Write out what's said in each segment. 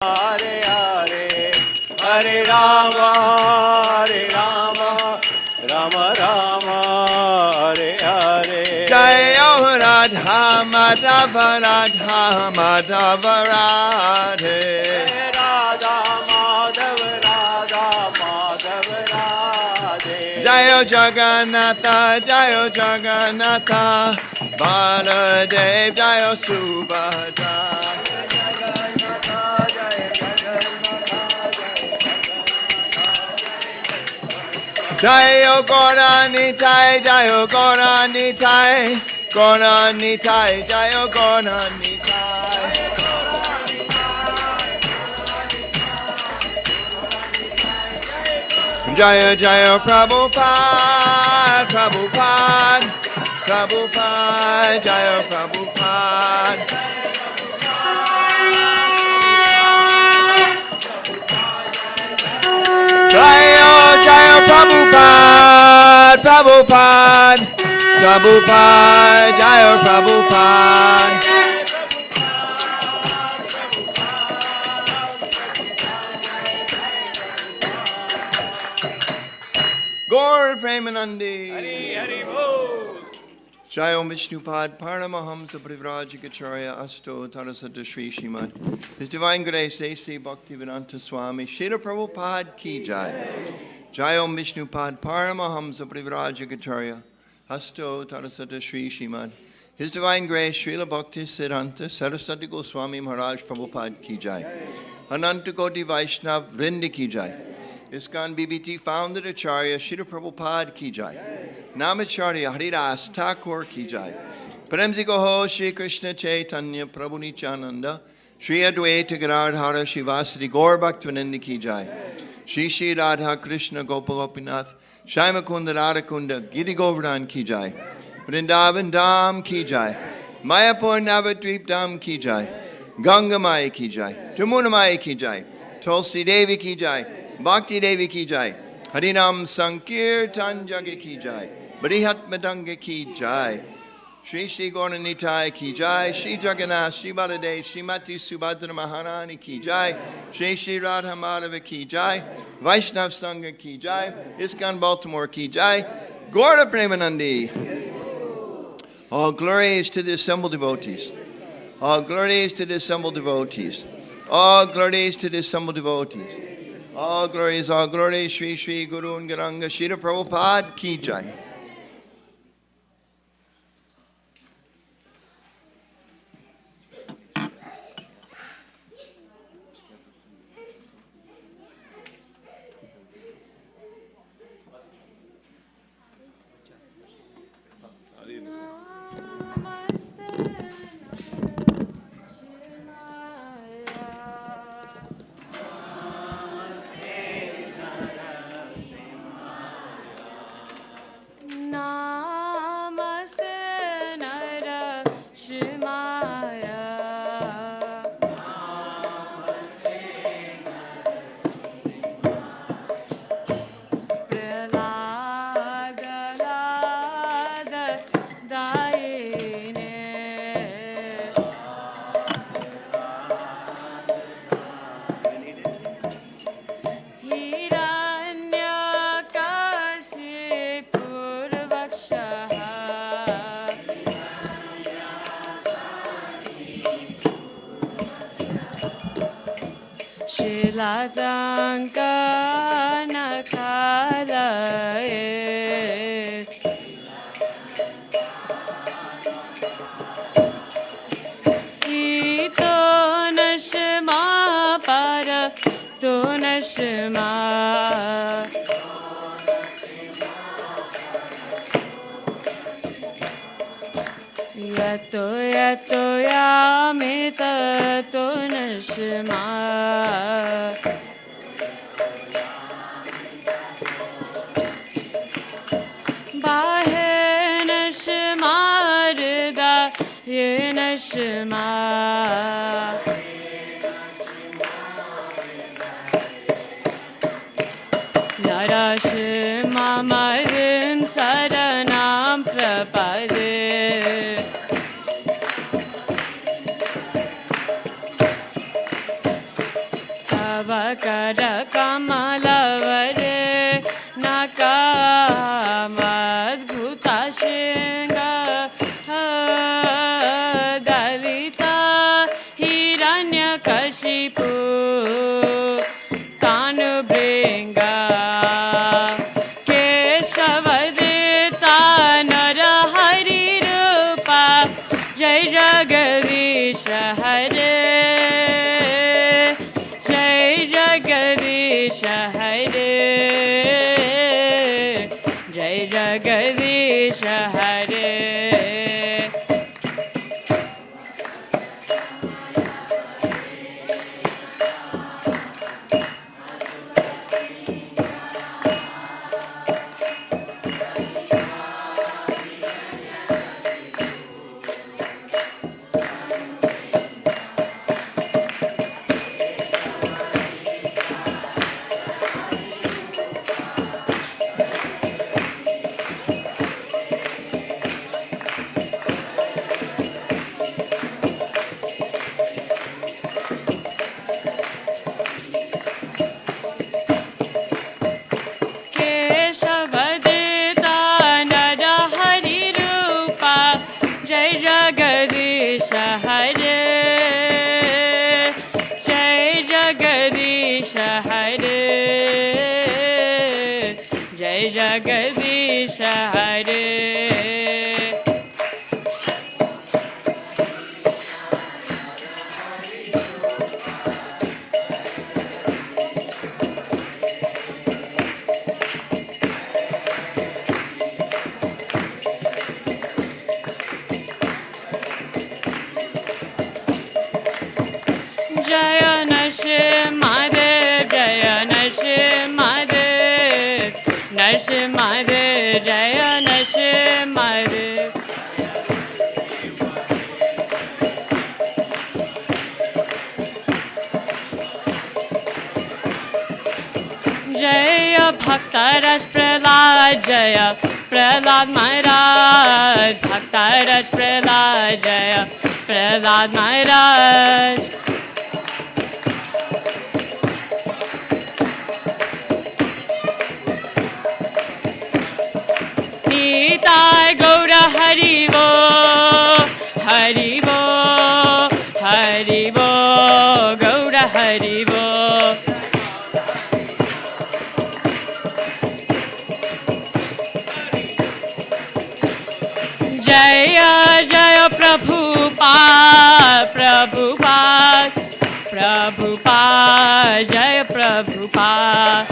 Hare Hare, Hare Rama, Hare Rama, Rama Rama, Hare Hare. Jayo Radha Madhava Radha Madhava Radhe. Radha Madhav, Radha Madhav Radhe. Jayo Jagannatha, Jayo Jagannatha, Baladev, Jayo Subhadra. Jayo Gauranitai, Jayo Gauranitai, Gauranitai, Jayo Gauranitai. Jaya Jaya Prabhupada, Prabhupada, Prabhupada, Jaya Prabhupada. Jaya Jaya Prabhupada, Prabhupada, Prabhupada, Jaya Prabhupada. Gaur Premanandi. Hari Hari Bol. Jayom Vishnupad Paramahamsa Privrajikacharya Asto Tarasata Sri Shrimad. His Divine Grace A.C. Bhaktivedanta Swami Srila Prabhupada Ki Jai. Jayom Vishnupad Paramahamsa Privrajikacharya Asto Tarasata Sri Shrimad. His Divine Grace Srila Bhakti Siddhanta Saraswati Goswami Maharaj Prabhupada Ki Jai. Ananta Koti Vaishnav Vrindi Ki Jai. ISKCON BBT founder Acharya Srila Prabhupada Ki Jai. Namacharya Haridas Thakur Ki Jai. Premji Goho Shri Krishna Chaitanya Prabhu Nityananda Shri Advaita Gadadhara Shivasri Gaur Bhaktivedanta Ki Jai. Shri Shri Radha Krishna Gopalopinath Shaimakunda Radhakunda Giri Govardhan Ki Jai. Vrindavan Dham Ki Jai. Mayapur Navadvip Dham Ki Jai. Ganga Maya Ki Jai. Jamuna Maya Ki Jai. Tulsi Devi Ki Jai. Bhakti Devi Ki Jai. Harinam Sankirtan Jagya Ki Jai. Barihat Madanga Ki Jai. Shri Shri Gauranitai Ki Jai. Shri Jagannath, Shri Baladev, Shri Mati Subhadra Maharani Ki Jai. Shri Shri Radha Madhava Ki Jai. Vaishnav Sangha Ki Jai. ISKCON Baltimore Ki Jai. Gaura Premanandi. All glory is to the assembled devotees. All glory is to the assembled devotees. All glory is to the assembled devotees. All glory, Shri Shri Guru and Garanga Srila Prabhupada Ki Jai. नवकर कमलवरे नकामद्भुत Shringa Dalita Hiranyakashipu तानुभृङ्गा केशवदिता नरहरिरूपा जय जगदीश हरे जय जगदीश हरे जय जगदीश हरे केशवदिता नरहरिरूपा जय जगदीश हरे जय जगदीश हरे जय जगदीश हरे जय नरसिंहदेव जय नरसिंहदेव नरसिंहदेव जय नरसिंहदेव जय भक्तरस प्रहलाद जय प्रहलाद महाराज भक्तरस प्रहलाद जय प्रहलाद महाराज निताय गौर हरिवो हरिवो हरिवो गौर हरिवो जय जय प्रभुपाद प्रभुपाद प्रभुपाद जय प्रभुपाद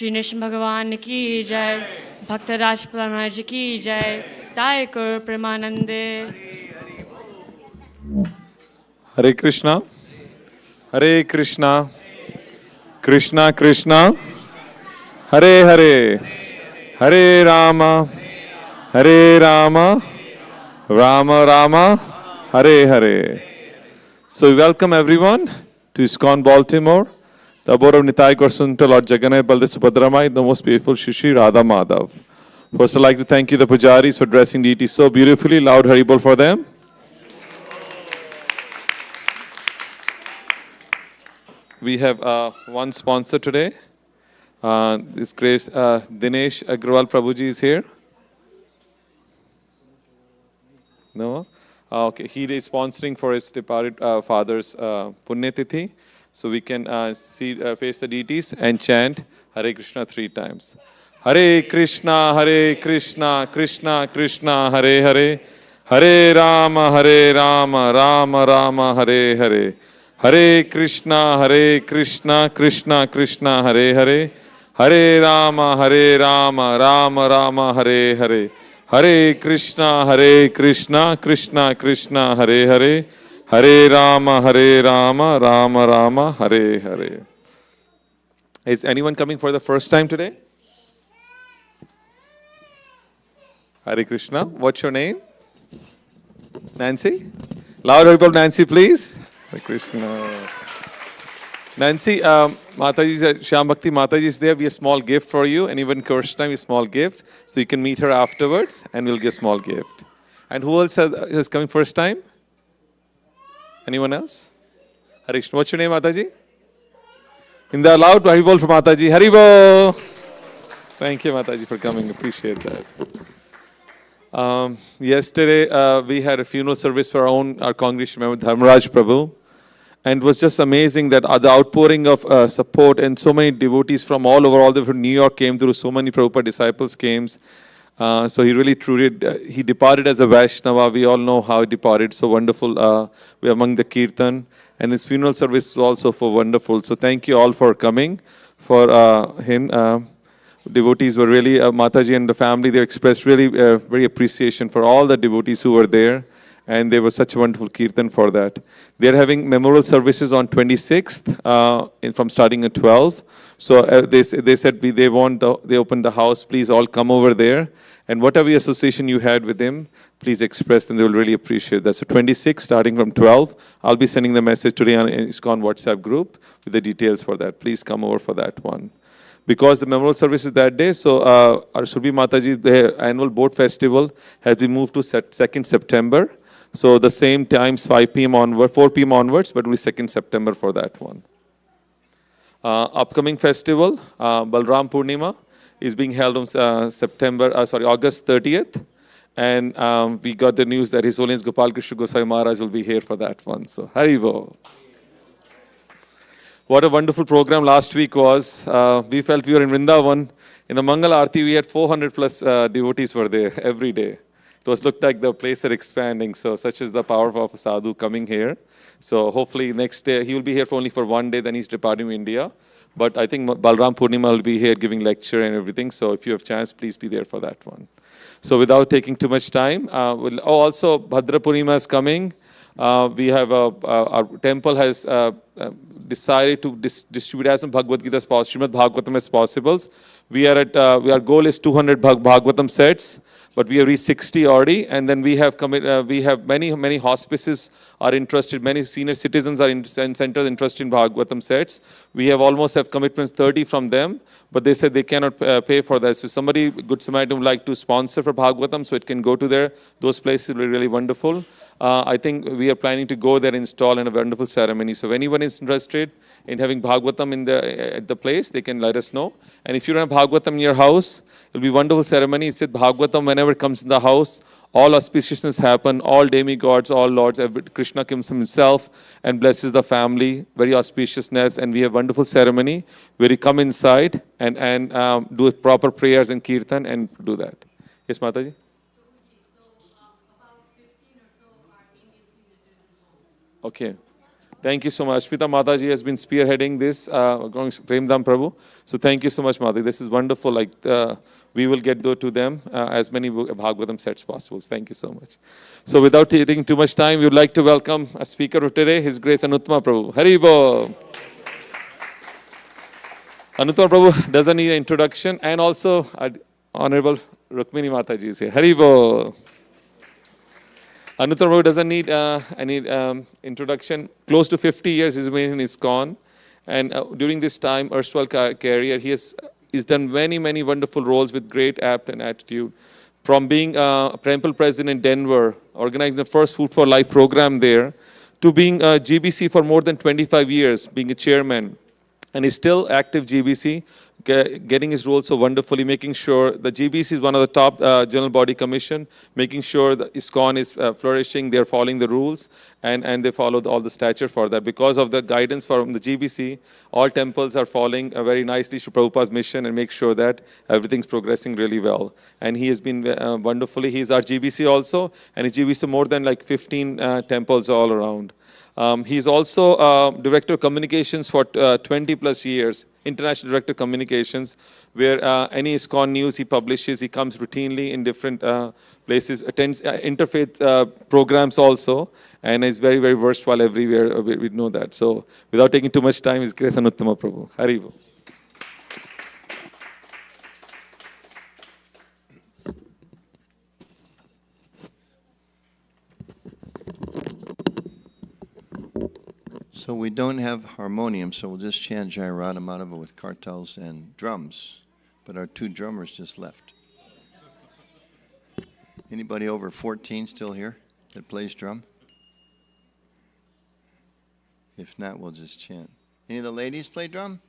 श्री नृसिंह भगवान की जय भक्त राजपाल महाराज की जय ताय कर प्रेमानंदे हरे Krishna Krishna Krishna Hare Hare Hare Ram Ram Ram Hare Hare. So we welcome everyone to ISKCON Baltimore, the abode of Nitai Gaur Lord Jagannath Baldev Subhadramai, the most beautiful Shri Radha Madhav. First, I'd like to thank you, the pujaris, for dressing deities so beautifully. Loud Haribol for them. We have one sponsor today. This grace, Dinesh Agrawal Prabhuji is here. No? Okay, he is sponsoring for his departed father's Punyatithi. So we can face the deities and chant Hare Krishna 3 times. Hare Krishna, Krishna Krishna, Hare Hare. Hare Rama, Rama Rama, Hare Hare. Hare Krishna, Krishna Krishna, Hare Hare. Hare Rama, Rama Rama, Hare Hare. Hare Krishna, Krishna Krishna, Hare Hare. Hare Rama, Rama Rama, Hare Hare. Is anyone coming for the first time today? Hare Krishna. What's your name? Nancy? Louder people, Nancy, please. Hare Krishna. Nancy, Mataji, Shyam Bhakti Mataji is there. We have a small gift for you, and even Kirshna, a small gift. So you can meet her afterwards, and we'll give a small gift. And who else is coming first time? Anyone else? Harish, what's your name, Mataji? In the loud Haribol for Mataji. Haribol! Thank you, Mataji, for coming. Appreciate that. Yesterday, we had a funeral service for our congregation member, Dharmaraj Prabhu. And it was just amazing that the outpouring of support and so many devotees from all over, all the way from New York came through, so many Prabhupada disciples came. So he really truly, he departed as a Vaishnava. We all know how he departed, so wonderful. We are among the Kirtan. And his funeral service was also wonderful. So thank you all for coming for him. Devotees were really, Mataji and the family, they expressed really very appreciation for all the devotees who were there. And they were such a wonderful kirtan for that. They're having memorial services on 26th, from starting at 12. So they said they opened the house. Please all come over there. And whatever association you had with him, please express, and they will really appreciate that. So 26, starting from 12, I'll be sending the message today on ISKCON WhatsApp group with the details for that. Please come over for that one. Because the memorial service is that day, so our Surbi Mataji, the annual boat festival has been moved to 2nd September. So the same times, 5 p.m. onward, 4 p.m. onwards, but it will be 2nd September for that one. Upcoming festival, Balram Purnima, is being held on August 30th. And we got the news that His Holiness Gopal Krishna Goswami Maharaj will be here for that one. So, Haribo. What a wonderful program last week was. We felt we were in Vrindavan. In the Mangal Aarti, we had 400 plus devotees were there every day. It was looked like the place is expanding. So such is the power of Sadhu coming here. So hopefully next day, he will be here only for one day, then he's departing to India. But I think Balram Purnima will be here giving lecture and everything. So if you have chance, please be there for that one. So without taking too much time, also Bhadra Purnima is coming. We have our temple has decided to distribute as much Bhagavad Gita as possible, Srimad Bhagavatam as possible. We are at our goal is 200 Bhagavatam sets. But we have reached 60 already, and then we have many hospices are interested, many senior citizens are in centers interested in Bhagavatam sets. We have almost commitments 30 from them, but they said they cannot pay for that. So somebody, Good Samaritan, would like to sponsor for Bhagavatam, so it can go to there. Those places will be really wonderful. I think we are planning to go there and install in a wonderful ceremony. So if anyone is interested in having Bhagavatam at the place, they can let us know. And if you don't have Bhagavatam in your house, it will be a wonderful ceremony. It said Bhagavatam, whenever it comes in the house, all auspiciousness happen, all demigods, all lords, Krishna comes himself and blesses the family, very auspiciousness, and we have wonderful ceremony where you come inside and do proper prayers and kirtan and do that. Yes, Mataji? Okay. Thank you so much. Ashmita Mataji has been spearheading this, Premdam Prabhu. So thank you so much, Mataji. This is wonderful. We will get to them as many Bhagavatam sets possible. Thank you so much. So without taking too much time, we would like to welcome a speaker of today, His Grace Anuttama Prabhu. Haribo. Anuttama Prabhu doesn't need an introduction, and also Honorable Rukmini Mataji is here. Haribo. Anuttama Prabhu doesn't need any introduction. Close to 50 years he's been in ISKCON. And during this time, erstwhile career, he's done many wonderful roles with great apt and attitude. From being temple president in Denver, organizing the first Food for Life program there, to being GBC for more than 25 years, being a chairman. And he's still active GBC, getting his role so wonderfully, making sure the GBC is one of the top General Body Commission, making sure that ISKCON is flourishing, they're following the rules, and they follow all the stature for that. Because of the guidance from the GBC, all temples are following very nicely to Prabhupada's mission and make sure that everything's progressing really well. And he has been wonderfully, he's our GBC also, and he's GBC more than 15 temples all around. He's also Director of Communications for 20 plus years, International Director of Communications, where any ISKCON news he publishes, he comes routinely in different places, attends interfaith programs also, and is very versatile everywhere, we know that. So without taking too much time, His Grace Anuttama Prabhu. Haribo. So we don't have harmonium, so we'll just chant Jai Radha Madhava with kartals and drums. But our two drummers just left. Anybody over 14 still here that plays drum? If not, we'll just chant. Any of the ladies play drum?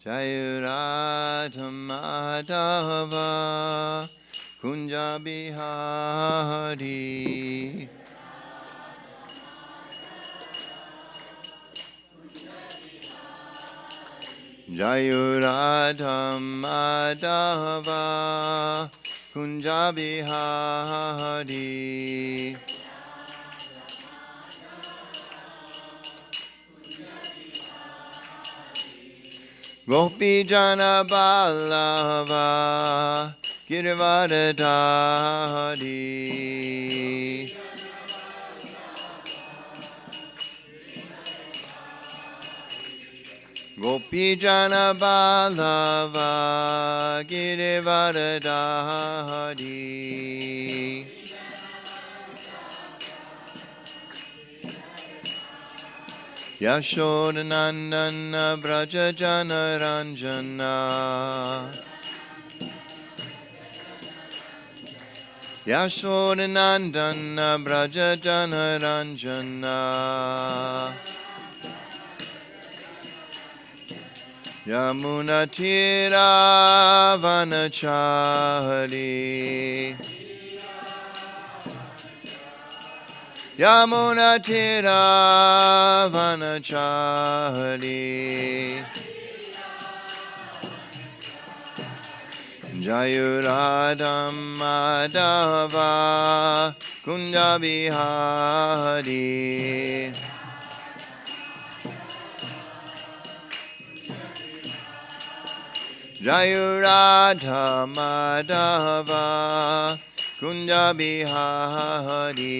Jai Radha Madhava Kunja Bihari Jai Radha Madhava Kunja Bihari Gopi Jana Ballava Girivardhari Gopi Jana Ballava Girivardhari Yashodanandana Braja Jana Ranjana Yashodanandana Braja Jana Ranjana Yamuna Tira Vanachari Yamuna Tira Vanachari Jai Radha Madhava Kunja Bihari Jai Radha Madhava Kunja Bihari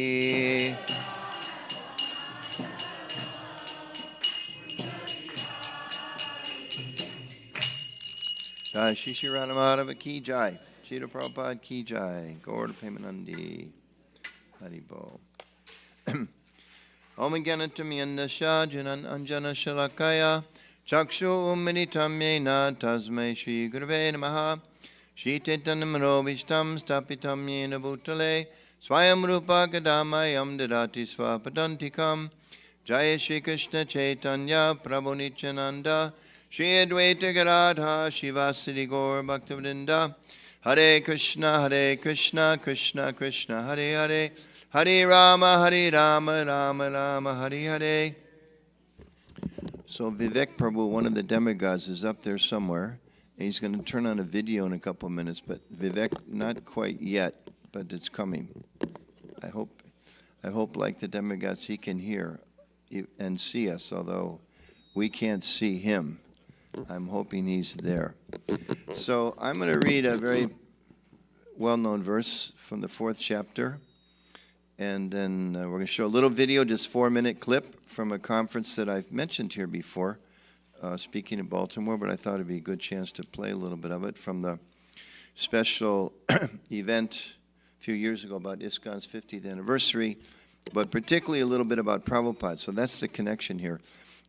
Jai Shri Radha Madhava Ki Jai Srila Prabhupada Ki Jai Gaur Premanandi Hari Bol Om Gyanatam Yandasya Janan Anjana Shalakaya Chakshu Uminitam Yena Tasmai Shri Gurave Namaha Shri Chaitanyamaro Vishtam Stapitam Yena Bhutale Swayam Rupa Kadamayam Dadati Swapadantikam Jaya Shri Krishna Chaitanya Prabhu Nityananda Shri Advaita Gadadha Shivasiri Gaur Bhaktivinoda Hare Krishna Krishna Krishna Hare Hare Hare Rama Rama Rama Hare Hare. So Vivek Prabhu, one of the demigods, is up there somewhere. And he's going to turn on a video in a couple of minutes, but Vivek, not quite yet, but it's coming. I hope like the demigods, he can hear and see us, although we can't see him. I'm hoping he's there. So I'm going to read a very well-known verse from the 4th chapter. And then we're going to show a little video, just 4-minute clip from a conference that I've mentioned here before, speaking in Baltimore, but I thought it'd be a good chance to play a little bit of it from the special event a few years ago about ISKCON's 50th anniversary, but particularly a little bit about Prabhupada. So that's the connection here.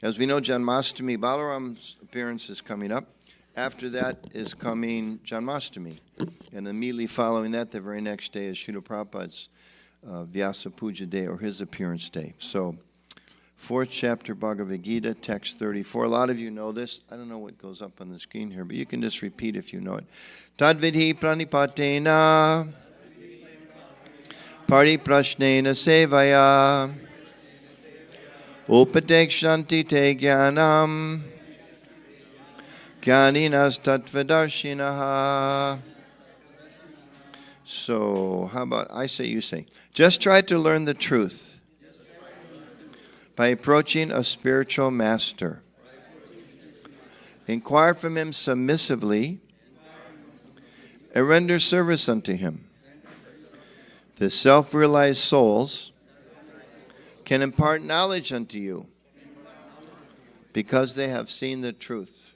As we know, Janmashtami, Balaram's appearance is coming up. After that is coming Janmashtami. And immediately following that, the very next day, is Srila Prabhupada's Vyasa Puja Day, or his appearance day. So, 4th chapter, Bhagavad Gita, text 34. A lot of you know this. I don't know what goes up on the screen here, but you can just repeat if you know it. Tadvidhi pranipatena pariprashnena sevaya upadekshanti te jnanam jnaninas tattvadarshinaha. So, how about I say, you say? Just try to learn the truth by approaching a spiritual master. Inquire from him submissively and render service unto him. The self-realized souls can impart knowledge unto you because they have seen the truth.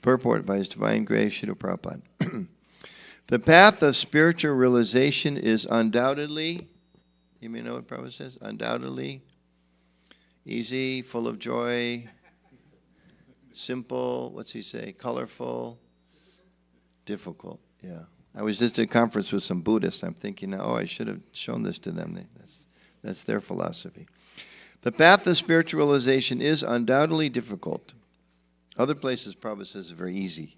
Purport by His Divine Grace, Srila Prabhupada. The path of spiritual realization is undoubtedly You know what Prabhupada says? Undoubtedly, easy, full of joy, simple, what's he say? Colorful, difficult. Yeah. I was just at a conference with some Buddhists. I'm thinking, oh, I should have shown this to them. That's their philosophy. The path of spiritualization is undoubtedly difficult. Other places, Prabhupada says, is very easy.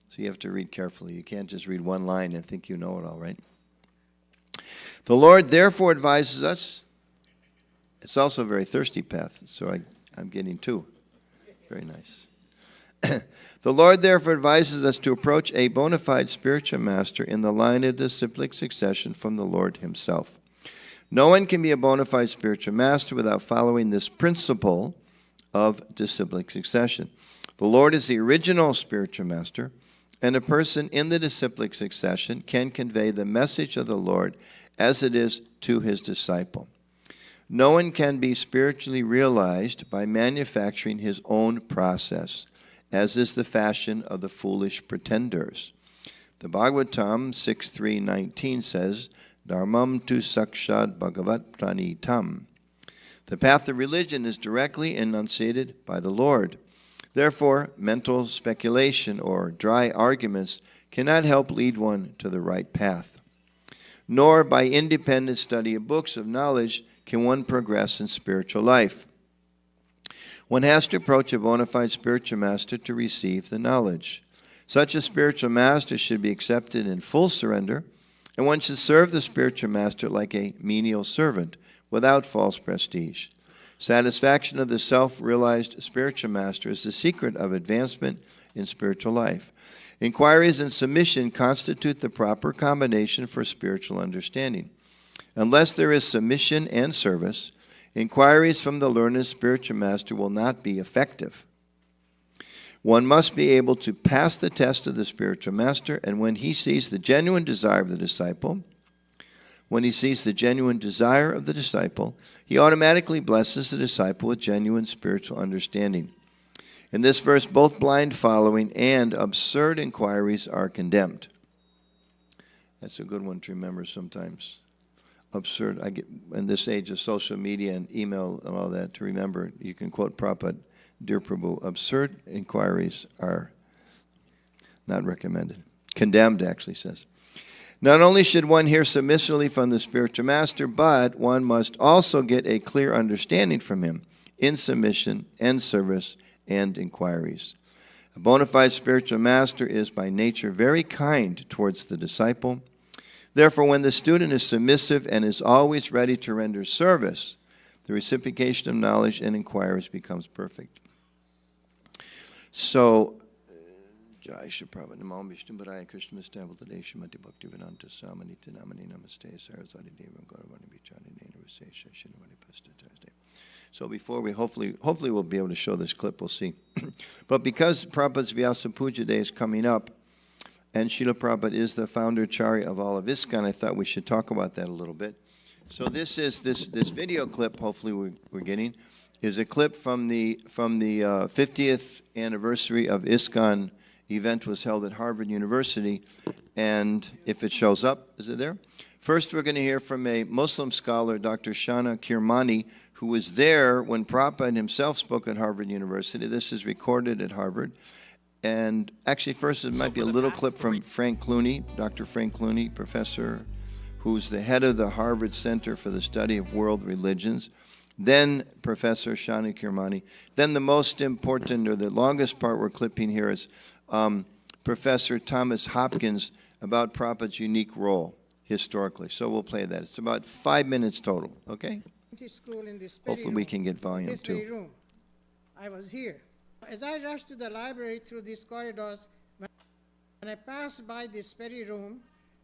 So you have to read carefully. You can't just read one line and think you know it all, right? The Lord therefore advises us. It's also a very thirsty path, so I'm getting two. Very nice. The Lord therefore advises us to approach a bona fide spiritual master in the line of disciplic succession from the Lord himself. No one can be a bona fide spiritual master without following this principle of disciplic succession. The Lord is the original spiritual master, and a person in the disciplic succession can convey the message of the Lord as it is to his disciple. No one can be spiritually realized by manufacturing his own process, as is the fashion of the foolish pretenders. The Bhagavatam 6.3.19 says, Dharmam tu sakshat bhagavat pranitam. The path of religion is directly enunciated by the Lord. Therefore, mental speculation or dry arguments cannot help lead one to the right path. Nor by independent study of books of knowledge can one progress in spiritual life. One has to approach a bona fide spiritual master to receive the knowledge. Such a spiritual master should be accepted in full surrender, and one should serve the spiritual master like a menial servant, without false prestige. Satisfaction of the self-realized spiritual master is the secret of advancement in spiritual life. Inquiries and submission constitute the proper combination for spiritual understanding. Unless there is submission and service, inquiries from the learned spiritual master will not be effective. One must be able to pass the test of the spiritual master, and when he sees the genuine desire of the disciple, he automatically blesses the disciple with genuine spiritual understanding. In this verse, both blind following and absurd inquiries are condemned. That's a good one to remember sometimes. Absurd. I get in this age of social media and email and all that, to remember, you can quote Prabhupada, Dear Prabhu, absurd inquiries are not recommended. Condemned, actually says. Not only should one hear submissively from the spiritual master, but one must also get a clear understanding from him in submission and service and inquiries. A bona fide spiritual master is by nature very kind towards the disciple. Therefore, when the student is submissive and is always ready to render service, the reciprocation of knowledge and inquiries becomes perfect. So, Jai Shri Prabhupada, Namo Vishnu Padaya Krishna Mistable Today Shrimati Bhaktivedanta Swami Namani Namaste Saraswati Devam Gauravani Vichani Nena Visesha Shinavani Pasta Thursday. So before we hopefully we'll be able to show this clip, we'll see. But because Prabhupada's Vyasa Puja Day is coming up, and Srila Prabhupada is the founder Acharya of all of ISKCON, I thought we should talk about that a little bit. So this is this video clip, hopefully we're getting, is a clip from the 50th anniversary of ISKCON event was held at Harvard University, and if it shows up, is it there? First, we're going to hear from a Muslim scholar, Dr. Shana Kirmani, who was there when Prabhupada himself spoke at Harvard University. This is recorded at Harvard. And actually, first, it might be a little clip from Frank Clooney, Dr. Frank Clooney, professor, who's the head of the Harvard Center for the Study of World Religions. Then Professor Shana Kirmani. Then the most important, or the longest part we're clipping here is Professor Thomas Hopkins about Prabhupada's unique role historically. So we'll play that. It's about 5 minutes total, okay? School in this Hopefully we can get volume this too. very room. I was here. As I rushed to the library through these corridors, when I passed by this very room,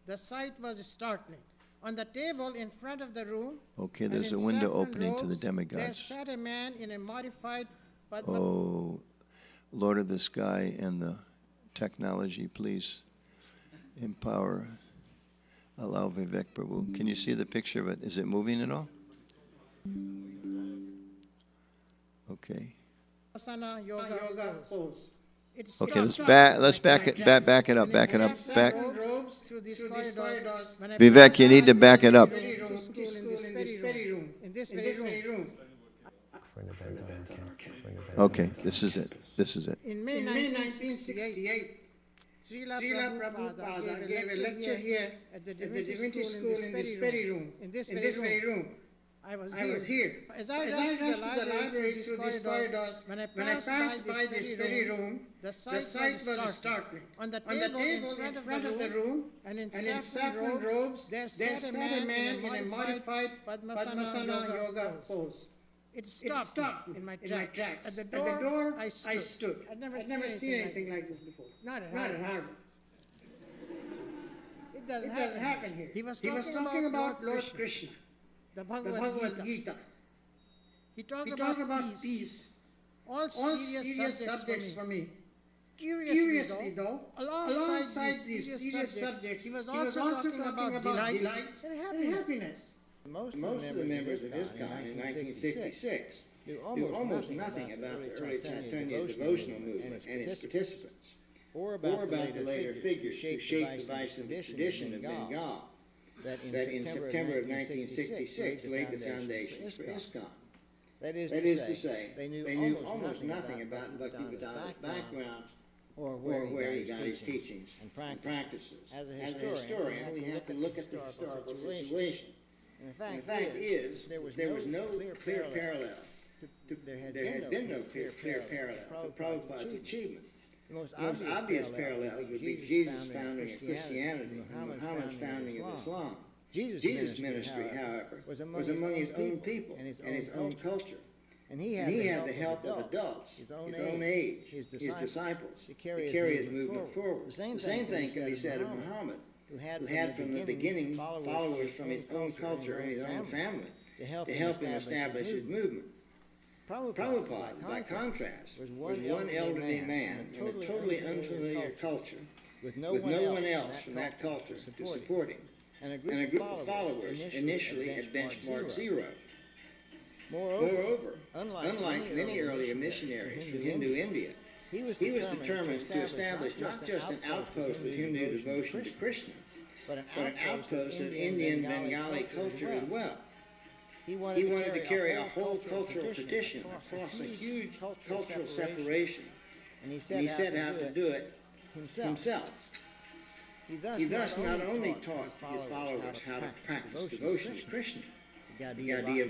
the sight was startling. On the table in front of the room, Okay, and there's a in window saffron opening to the robes, there demigods. sat a man in a modified but Oh, Lord of the sky and the technology, please empower, allow Vivek Prabhu. Can you see the picture of it? Is it moving at all? Okay. Asana yoga pose. Okay, let's back it up, back it up. Back. Robes through these corridors. When I Vivek, passed you need by to back it up. this very room, in this very room. Okay, this is it. This is it. In May 1968, Srila Prabhupada gave a lecture here at the Divinity School in this very room. In this very room. I was here. As I rushed to the library through these corridors, when I passed by this very room, the sight was startling. On the table in front of the room, and in saffron robes, there sat a man in a modified Padmasana yoga pose. It stopped in my tracks. At the door, I stood. I'd never seen anything like this before. Not at Harvard. It doesn't happen here. He was talking about Lord Krishna, the Bhagavad Gita. He talked about peace. All serious subjects for me. Curiously though, alongside these serious subjects, he was also talking about delight and happiness. Most of the members of ISKCON in 1966 knew almost nothing about the early Chaitanya devotional movement and its participants, or about the later figures who shaped the Vaishnava tradition of Bengal that in September of 1966 laid the foundation for ISKCON. That is to say, they knew almost nothing about Bhaktivedanta's background or where he got his teachings and practices. As a historian, we have to look at the historical situation. And the fact is, there was no clear parallel. There had been no clear parallel to Prabhupada's achievement. The most obvious parallels would be Jesus' founding of Christianity and Muhammad's founding of Islam. Jesus' ministry, however, was among his own people and his own culture. And he had the help of adults, his own age, his disciples, to carry his movement forward. The same thing can be said of Muhammad, who had from the beginning followers from his own culture and his own family to help him establish his movement. Prabhupada, by contrast, was one elderly man in a totally unfamiliar culture, with no one else from that culture to support him, and a group of followers initially at benchmark zero. Moreover, unlike many earlier missionaries from Hindu India, he was determined to establish not just an outpost of Hindu devotion to Krishna, but an outpost of Indian Bengali culture as well. He wanted to carry a whole cultural tradition across a huge cultural separation, and he set out to do it himself. He thus not only taught his followers how to practice devotion to Krishna, the Gaudiya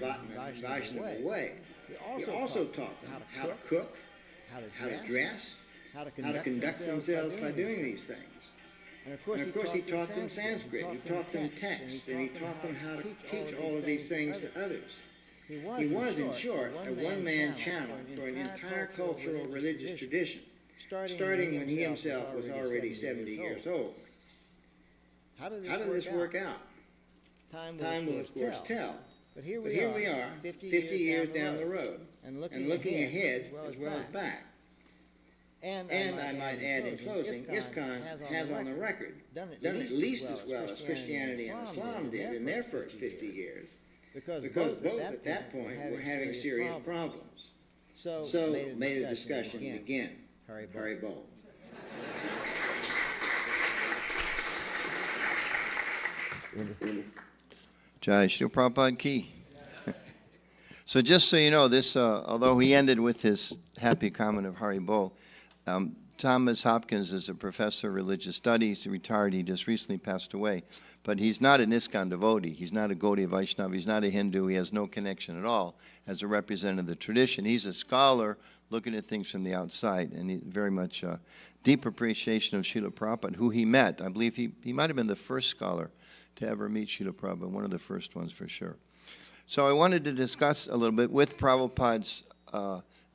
Vaishnava way, he also taught them how to cook, how to dress, how to conduct themselves by doing these things. And of course he taught them Sanskrit, he taught them text, and he taught them how to teach all of these things to others. He was, in short, a one-man channel for an entire cultural religious tradition, starting when he himself was already 70 years old. How did this work out? Time will, of course, tell. But here we are, 50 years down the road, and looking ahead as well as back. And I might add in closing, ISKCON has on the record done at least as well as Christianity and Islam did in their first 50 years, because both at that point were having serious problems. So may the discussion begin. Hari Bol. Jai Shri Prabhupada Ki. So just so you know, this, although he ended with his happy comment of Hari Bol, Thomas Hopkins is a professor of religious studies. He retired. He just recently passed away. But he's not an ISKCON devotee. He's not a Gaudiya Vaishnava. He's not a Hindu. He has no connection at all as a representative of the tradition. He's a scholar looking at things from the outside, and he very much deep appreciation of Srila Prabhupada, who he met. I believe he might have been the first scholar to ever meet Srila Prabhupada, one of the first ones for sure. So I wanted to discuss a little bit with Prabhupada's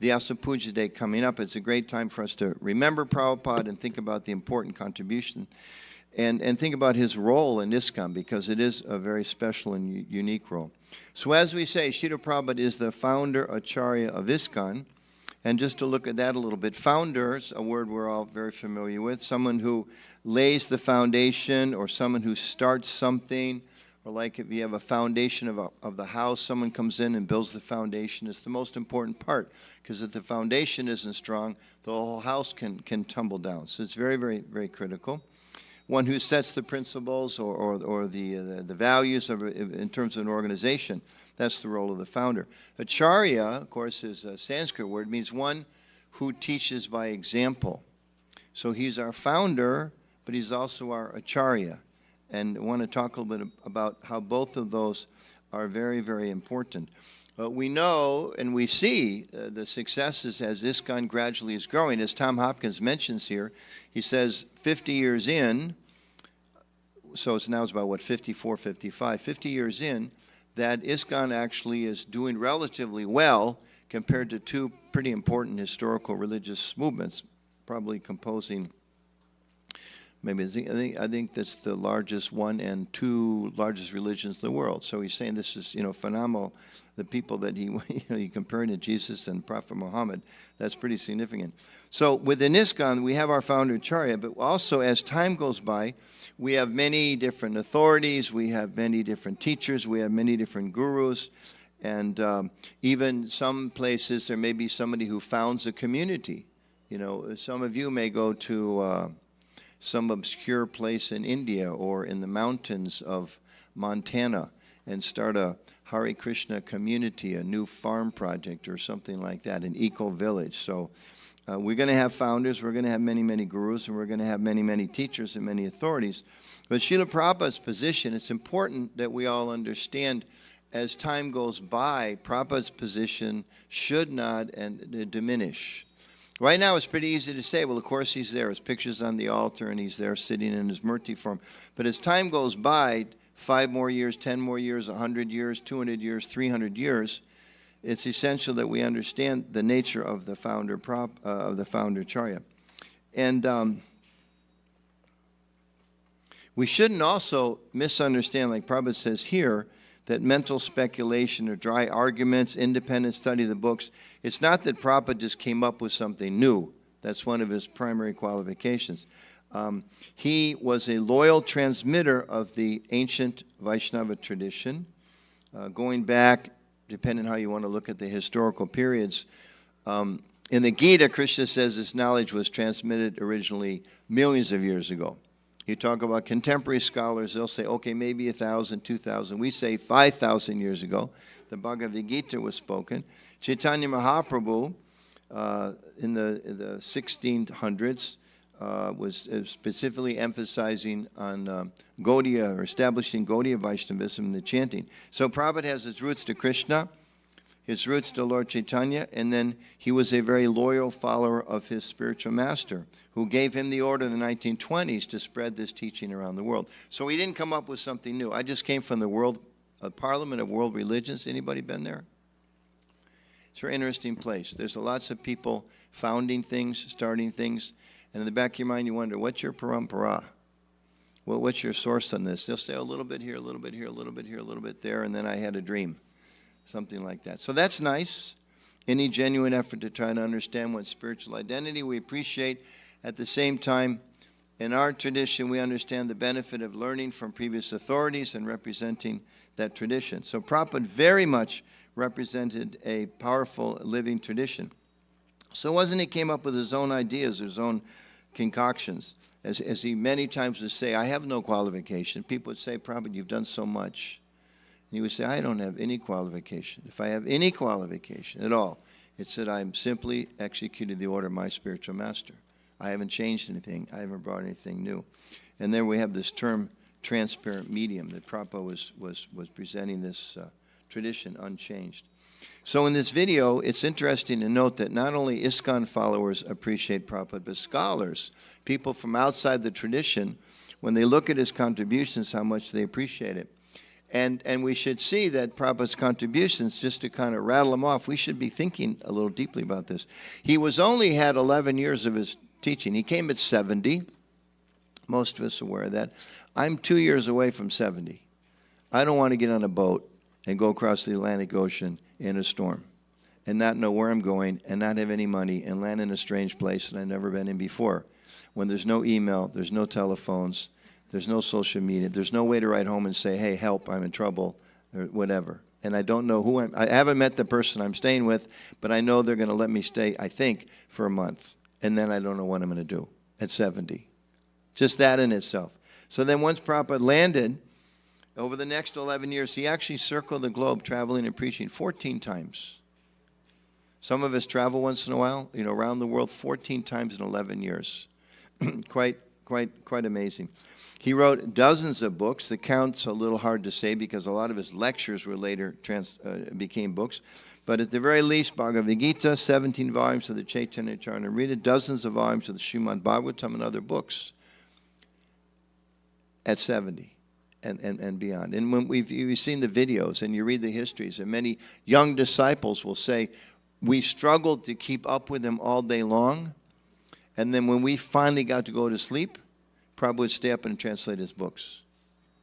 Vyasa Puja Day coming up. It's a great time for us to remember Prabhupada and think about the important contribution and think about his role in ISKCON, because it is a very special and unique role. So as we say, Srila Prabhupada is the founder Acharya of ISKCON. And just to look at that a little bit, founders, a word we're all very familiar with, someone who lays the foundation or someone who starts something or like if you have a foundation of the house, someone comes in and builds the foundation. It's the most important part, because if the foundation isn't strong, the whole house can tumble down. So it's very, very, very critical. One who sets the principles or the values in terms of an organization, that's the role of the founder. Acharya, of course, is a Sanskrit word, means one who teaches by example. So he's our founder, but he's also our acharya. And I want to talk a little bit about how both of those are very, very important. We know and we see the successes as ISKCON gradually is growing. As Tom Hopkins mentions here, he says 50 years in, so it's about, 54, 55, 50 years in, that ISKCON actually is doing relatively well compared to two pretty important historical religious movements, probably composing, I think that's the largest one and two largest religions in the world. So he's saying this is, phenomenal. The people that he comparing to Jesus and Prophet Muhammad, that's pretty significant. So within ISKCON, we have our founder Acharya, but also as time goes by, we have many different authorities, we have many different teachers, we have many different gurus, and even some places there may be somebody who founds a community. Some of you may go to some obscure place in India or in the mountains of Montana and start a Hare Krishna community, a new farm project or something like that, an eco-village. So we're going to have founders, we're going to have many, many gurus, and we're going to have many, many teachers and many authorities. But Srila Prabhupada's position, it's important that we all understand as time goes by, Prabhupada's position should not diminish. Right now, it's pretty easy to say, well, of course he's there. His picture's on the altar, and he's there sitting in his murti form. But as time goes by, 5 more years, 10 more years, 100 years, 200 years, 300 years, it's essential that we understand the nature of the founder Acharya. And we shouldn't also misunderstand, like Prabhupada says here, that mental speculation or dry arguments, independent study of the books, it's not that Prabhupada just came up with something new. That's one of his primary qualifications. He was a loyal transmitter of the ancient Vaishnava tradition, going back, depending on how you want to look at the historical periods. In the Gita, Krishna says this knowledge was transmitted originally millions of years ago. You talk about contemporary scholars, they'll say, okay, maybe 1,000, 2,000. We say 5,000 years ago, the Bhagavad Gita was spoken. Chaitanya Mahaprabhu in the 1600s was specifically emphasizing on Gaudiya, or establishing Gaudiya Vaishnavism in the chanting. So Prabhupada has his roots to Krishna, his roots to Lord Chaitanya, and then he was a very loyal follower of his spiritual master, who gave him the order in the 1920s to spread this teaching around the world. So he didn't come up with something new. I just came from the World Parliament of World Religions. Anybody been there? It's a very interesting place. There's lots of people founding things, starting things, and in the back of your mind you wonder, what's your parampara? Well, what's your source on this? They'll say a little bit here, a little bit here, a little bit here, a little bit there, and then I had a dream. Something like that. So that's nice. Any genuine effort to try to understand what spiritual identity we appreciate. At the same time, in our tradition, we understand the benefit of learning from previous authorities and representing that tradition. So Prabhupada very much represented a powerful living tradition. So it wasn't he came up with his own ideas, his own concoctions. As he many times would say, I have no qualification. People would say, Prabhupada, you've done so much. And he would say, I don't have any qualification. If I have any qualification at all, it's that I'm simply executing the order of my spiritual master. I haven't changed anything. I haven't brought anything new. And then we have this term, transparent medium, that Prabhupada was presenting this tradition unchanged. So in this video, it's interesting to note that not only ISKCON followers appreciate Prabhupada, but scholars, people from outside the tradition, when they look at his contributions, how much they appreciate it. And we should see that Prabhupada's contributions, just to kind of rattle them off, we should be thinking a little deeply about this. He only had 11 years of his teaching. He came at 70. Most of us are aware of that. I'm 2 years away from 70. I don't want to get on a boat and go across the Atlantic Ocean in a storm and not know where I'm going and not have any money and land in a strange place that I've never been in before, when there's no email, there's no telephones, There's no social media. There's no way to write home and say, hey, help, I'm in trouble, or whatever. And I don't know who I haven't met the person I'm staying with, but I know they're going to let me stay, I think, for a month. And then I don't know what I'm going to do at 70. Just that in itself. So then once Prabhupada landed, over the next 11 years, he actually circled the globe traveling and preaching 14 times. Some of us travel once in a while, around the world 14 times in 11 years. Quite amazing. He wrote dozens of books. The count's a little hard to say because a lot of his lectures were later became books. But at the very least, Bhagavad Gita, 17 volumes of the Chaitanya Charitamrita, dozens of volumes of the Srimad Bhagavatam and other books at 70 and beyond. And when you've seen the videos and you read the histories, and many young disciples will say, we struggled to keep up with him all day long, and then when we finally got to go to sleep, Prabhupada would stay up and translate his books.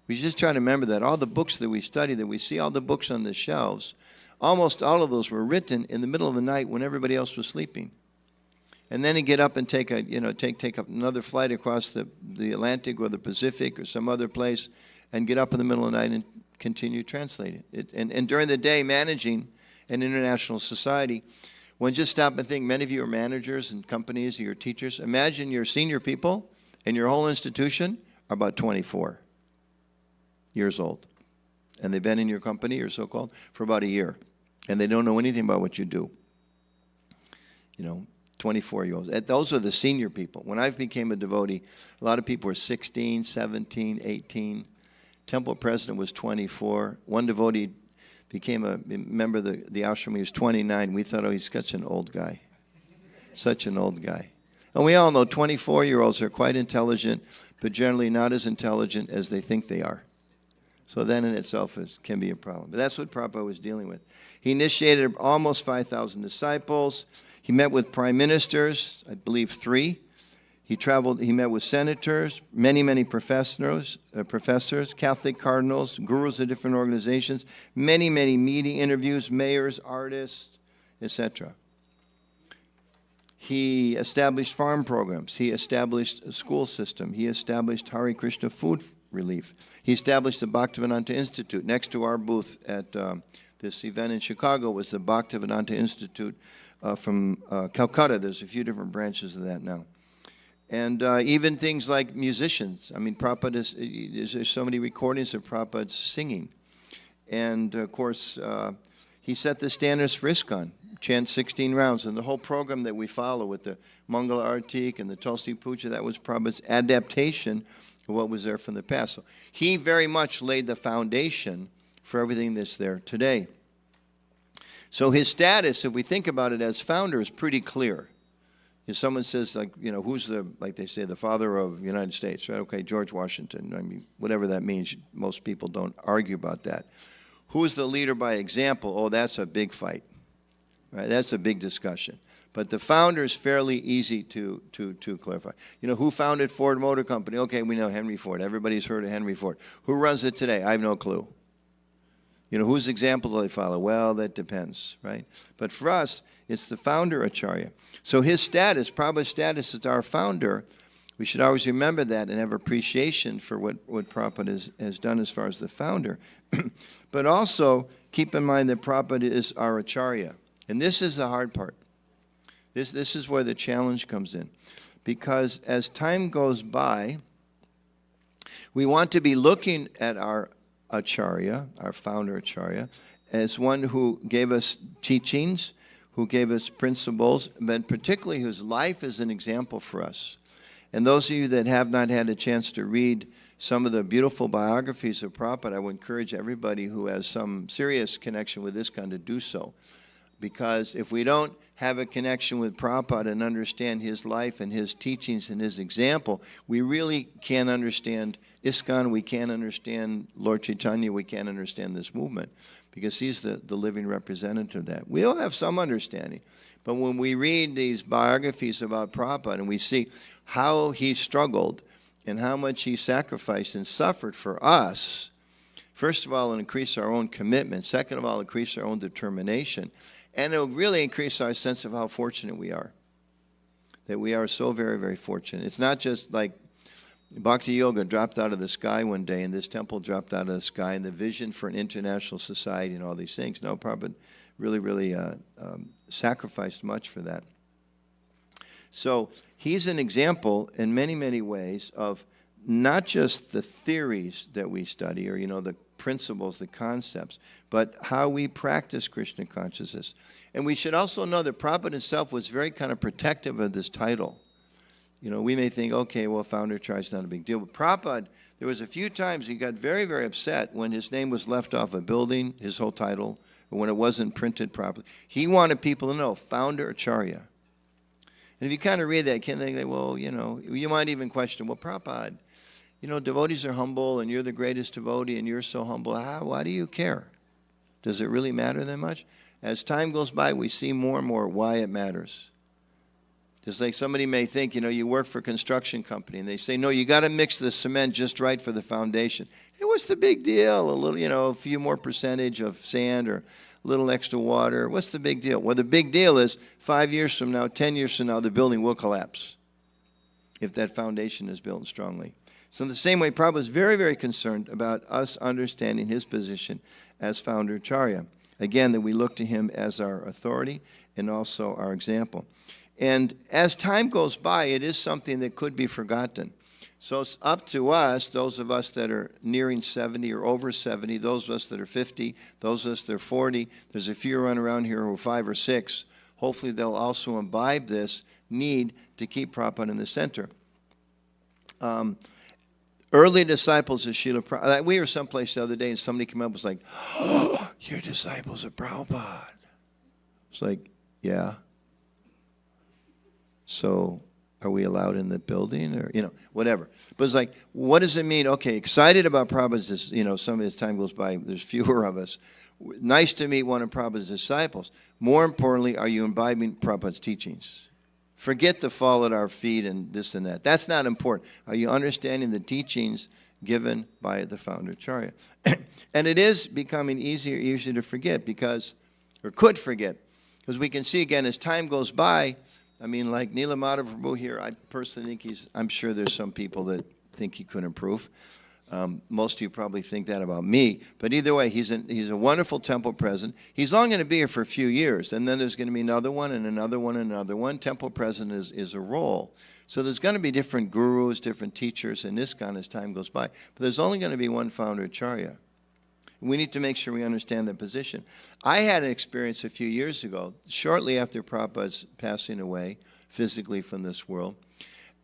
We just try to remember that all the books that we study, that we see, all the books on the shelves, almost all of those were written in the middle of the night when everybody else was sleeping. And then he'd get up and take up another flight across the Atlantic or the Pacific or some other place and get up in the middle of the night and continue translating it. And during the day, managing an international society, when just stop and think, many of you are managers and companies, you're teachers. Imagine your senior people in your whole institution are about 24 years old. And they've been in your company, or so-called, for about a year. And they don't know anything about what you do. 24-year-olds. Those are the senior people. When I became a devotee, a lot of people were 16, 17, 18. Temple president was 24. One devotee became a member of the ashram. He was 29. We thought, oh, he's such an old guy. Such an old guy. And we all know 24-year-olds are quite intelligent, but generally not as intelligent as they think they are. So that in itself can be a problem. But that's what Prabhupada was dealing with. He initiated almost 5,000 disciples. He met with prime ministers, I believe 3. He met with senators, many professors, Catholic cardinals, gurus of different organizations, many meeting interviews, mayors, artists, etc. He established farm programs. He established a school system. He established Hare Krishna food relief. He established the Bhaktivedanta Institute. Next to our booth at this event in Chicago was the Bhaktivedanta Institute from Calcutta. There's a few different branches of that now. And even things like musicians. I mean, Prabhupada there's so many recordings of Prabhupada singing. And, of course, he set the standards for ISKCON. Chant 16 rounds. And the whole program that we follow with the Mangala Artik and the Tulsi Puja, that was Prabhupada's adaptation of what was there from the past. So he very much laid the foundation for everything that's there today. So his status, if we think about it as founder, is pretty clear. If someone says, who's like they say, the father of the United States, right? Okay, George Washington. I mean, whatever that means, most people don't argue about that. Who's the leader by example? Oh, that's a big fight. Right? That's a big discussion. But the founder is fairly easy to clarify. Who founded Ford Motor Company? Okay, we know Henry Ford. Everybody's heard of Henry Ford. Who runs it today? I have no clue. Whose example do they follow? Well, that depends, right? But for us, it's the founder Acharya. So his status, Prabhupada's status as our founder, we should always remember that and have appreciation for what Prabhupada has done as far as the founder. But also keep in mind that Prabhupada is our Acharya. And this is the hard part. This is where the challenge comes in. Because as time goes by, we want to be looking at our Acharya, our founder Acharya, as one who gave us teachings, who gave us principles, but particularly whose life is an example for us. And those of you that have not had a chance to read some of the beautiful biographies of Prabhupada, I would encourage everybody who has some serious connection with ISKCON to do so. Because if we don't have a connection with Prabhupada and understand his life and his teachings and his example, we really can't understand ISKCON, we can't understand Lord Chaitanya, we can't understand this movement, because he's the living representative of that. We all have some understanding, but when we read these biographies about Prabhupada and we see how he struggled and how much he sacrificed and suffered for us, first of all, it'll increase our own commitment. Second of all, increase our own determination. And it'll really increase our sense of how fortunate we are. That we are so very, very fortunate. It's not just like, Bhakti Yoga dropped out of the sky one day, and this temple dropped out of the sky, and the vision for an international society and all these things. No, Prabhupada really sacrificed much for that. So he's an example in many, many ways of not just the theories that we study or, the principles, the concepts, but how we practice Krishna consciousness. And we should also know that Prabhupada himself was very kind of protective of this title. We may think, okay, well, Founder Acharya is not a big deal. But Prabhupada, there was a few times he got very, very upset when his name was left off a building, his whole title, or when it wasn't printed properly. He wanted people to know, Founder Acharya. And if you kind of read that, you can think, well, you might even question, well, Prabhupada, devotees are humble, and you're the greatest devotee, and you're so humble. Why do you care? Does it really matter that much? As time goes by, we see more and more why it matters. Just like somebody may think, you work for a construction company, and they say, no, you got to mix the cement just right for the foundation. Hey, what's the big deal? A little, a few more percentage of sand or a little extra water. What's the big deal? Well, the big deal is 5 years from now, 10 years from now, the building will collapse if that foundation is built strongly. So in the same way, Prabhupada was very, very concerned about us understanding his position as Founder Acharya. Again, that we look to him as our authority and also our example. And as time goes by, it is something that could be forgotten. So it's up to us, those of us that are nearing 70 or over 70, those of us that are 50, those of us that are 40. There's a few running around here who are 5 or 6. Hopefully they'll also imbibe this need to keep Prabhupada in the center. Early disciples of Srila Prabhupada. We were someplace the other day and somebody came up and was like, oh, you're disciples of Prabhupada. It's like, yeah. So are we allowed in the building or, whatever. But it's like, what does it mean? Okay, excited about Prabhupada's, some of his time goes by, there's fewer of us. Nice to meet one of Prabhupada's disciples. More importantly, are you imbibing Prabhupada's teachings? Forget the fall at our feet and this and that. That's not important. Are you understanding the teachings given by the Founder Acharya? And it is becoming easier to forget could forget. Because we can see again, as time goes by, like Neela Madhava Prabhu here, I personally think I'm sure there's some people that think he could improve. Most of you probably think that about me. But either way, he's a wonderful temple president. He's only going to be here for a few years, and then there's going to be another one and another one and another one. Temple president is a role. So there's going to be different gurus, different teachers in ISKCON as time goes by. But there's only going to be one Founder Acharya. We need to make sure we understand the position. I had an experience a few years ago, shortly after Prabhupada's passing away physically from this world.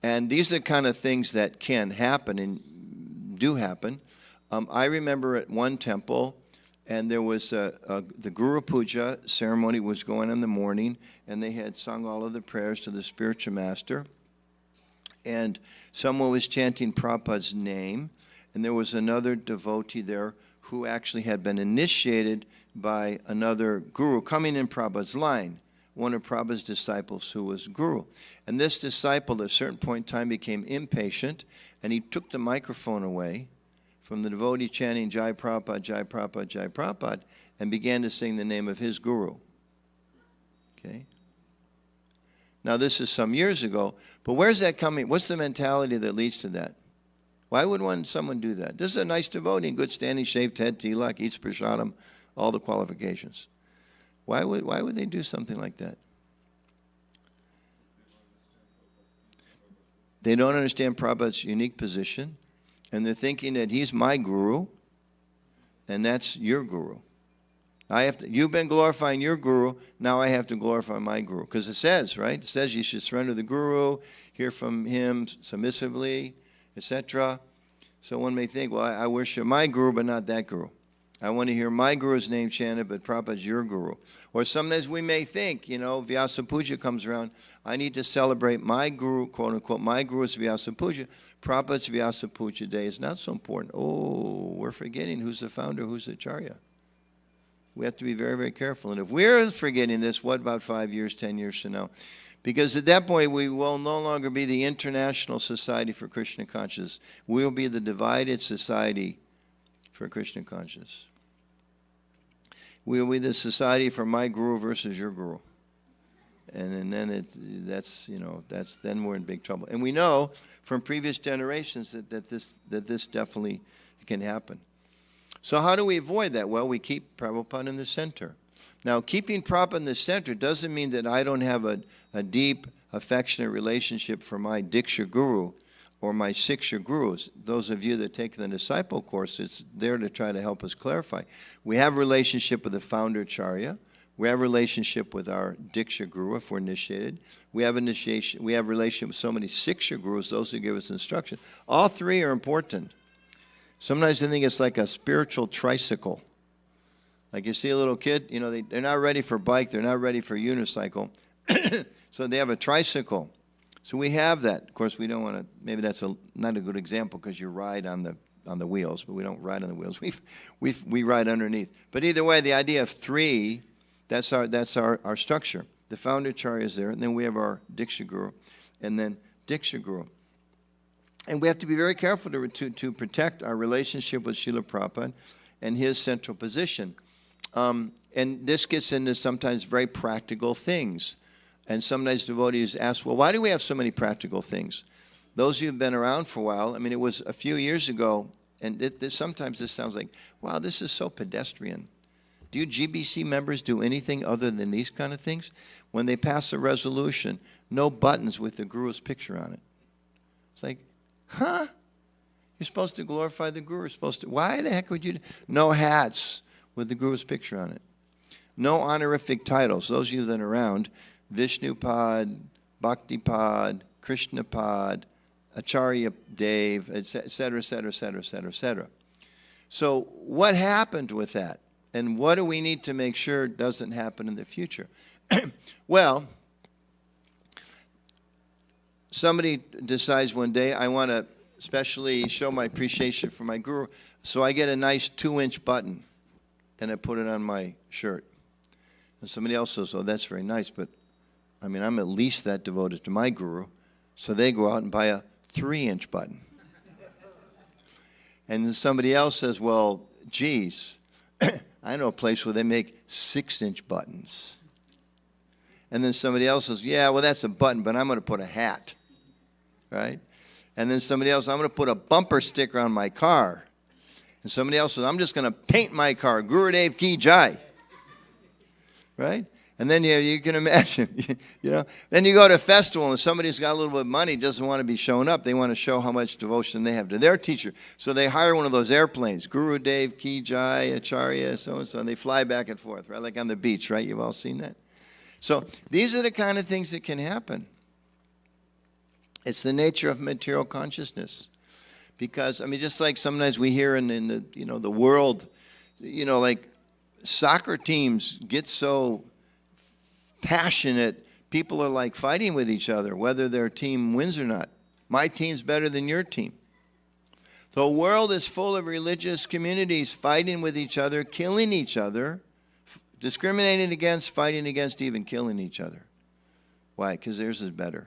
And these are kind of things that can happen and do happen. I remember at one temple, and there was the Guru Puja ceremony was going on in the morning, and they had sung all of the prayers to the spiritual master. And someone was chanting Prabhupada's name, and there was another devotee there who actually had been initiated by another guru coming in Prabhupada's line, one of Prabhupada's disciples who was guru. And this disciple at a certain point in time became impatient, and he took the microphone away from the devotee chanting Jai Prabhupada, Jai Prabhupada, Jai Prabhupada, and began to sing the name of his guru. Okay? Now this is some years ago, but where's that coming? What's the mentality that leads to that? Why would someone do that? This is a nice devotee, good standing, shaved head, tilak, eats prasadam, all the qualifications. Why would they do something like that? They don't understand Prabhupada's unique position, and they're thinking that he's my guru, and that's your guru. You've been glorifying your guru, now I have to glorify my guru. Because it says, right? It says you should surrender the guru, hear from him submissively, etc. So one may think, well, I worship my guru, but not that guru. I want to hear my guru's name chanted, but Prabhupada's your guru. Or sometimes we may think, Vyasa Puja comes around, I need to celebrate my guru, quote unquote, my guru's Vyasa Puja. Prabhupada's Vyasa Puja day is not so important. Oh, we're forgetting who's the founder, who's the Acharya. We have to be very, very careful. And if we're forgetting this, what about 5 years, 10 years from now? Because at that point, we will no longer be the International Society for Krishna Consciousness. We will be the divided society for Krishna Consciousness. We will be the society for my guru versus your guru. And then then we're in big trouble. And we know from previous generations that this definitely can happen. So how do we avoid that? Well, we keep Prabhupada in the center. Now, keeping Prabhupada in the center doesn't mean that I don't have a deep, affectionate relationship for my Diksha Guru or my Siksha Gurus. Those of you that take the disciple course, it's there to try to help us clarify. We have a relationship with the founder Acharya. We have a relationship with our Diksha Guru if we're initiated. We have initiation. We have a relationship with so many Siksha Gurus, those who give us instruction. All three are important. Sometimes I think it's like a spiritual tricycle. Like you see a little kid, they're not ready for bike, they're not ready for unicycle. So they have a tricycle. So we have that. Of course, we don't want to, maybe that's not a good example because you ride on the wheels, but we don't ride on the wheels. We ride underneath. But either way, the idea of three, that's our structure. The founder Acharya is there, and then we have our Diksha Guru, and then Diksha Guru. And we have to be very careful to protect our relationship with Srila Prabhupada and his central position. And this gets into sometimes very practical things. And sometimes devotees ask, well, why do we have so many practical things? Those of you who have been around for a while, I mean, it was a few years ago, and sometimes this sounds like, wow, this is so pedestrian. Do you GBC members do anything other than these kind of things? When they pass a resolution, no buttons with the Guru's picture on it. It's like, huh? You're supposed to glorify the Guru. You're supposed to, why the heck would you? No hats with the Guru's picture on it. No honorific titles. Those of you that are around, Vishnupad, Bhaktipad, Krishnapad, Acharya Dev, et cetera, et cetera, et cetera, et cetera, et cetera. So what happened with that? And what do we need to make sure doesn't happen in the future? Well, somebody decides one day, I want to especially show my appreciation for my Guru, so I get a nice 2-inch button, and I put it on my shirt. And somebody else says, oh, that's very nice, but I mean, I'm at least that devoted to my Guru, so they go out and buy a 3-inch button. And then somebody else says, well, geez, I know a place where they make 6-inch buttons. And then somebody else says, yeah, well, that's a button, but I'm going to put a hat, right? And then somebody else, I'm going to put a bumper sticker on my car. And somebody else says, I'm just going to paint my car, Gurudev Ki Jai, right? And then you can imagine, then you go to a festival and somebody's got a little bit of money, doesn't want to be shown up. They want to show how much devotion they have to their teacher. So they hire one of those airplanes, Gurudev Ki Jai, Acharya, so-and-so, and they fly back and forth, right? Like on the beach, right? You've all seen that. So these are the kind of things that can happen. It's the nature of material consciousness. Because, I mean, just like sometimes we hear in the, the world, like soccer teams get so passionate, people are like fighting with each other, whether their team wins or not. My team's better than your team. The world is full of religious communities fighting with each other, killing each other, discriminating against, fighting against, even killing each other. Why? Because theirs is better.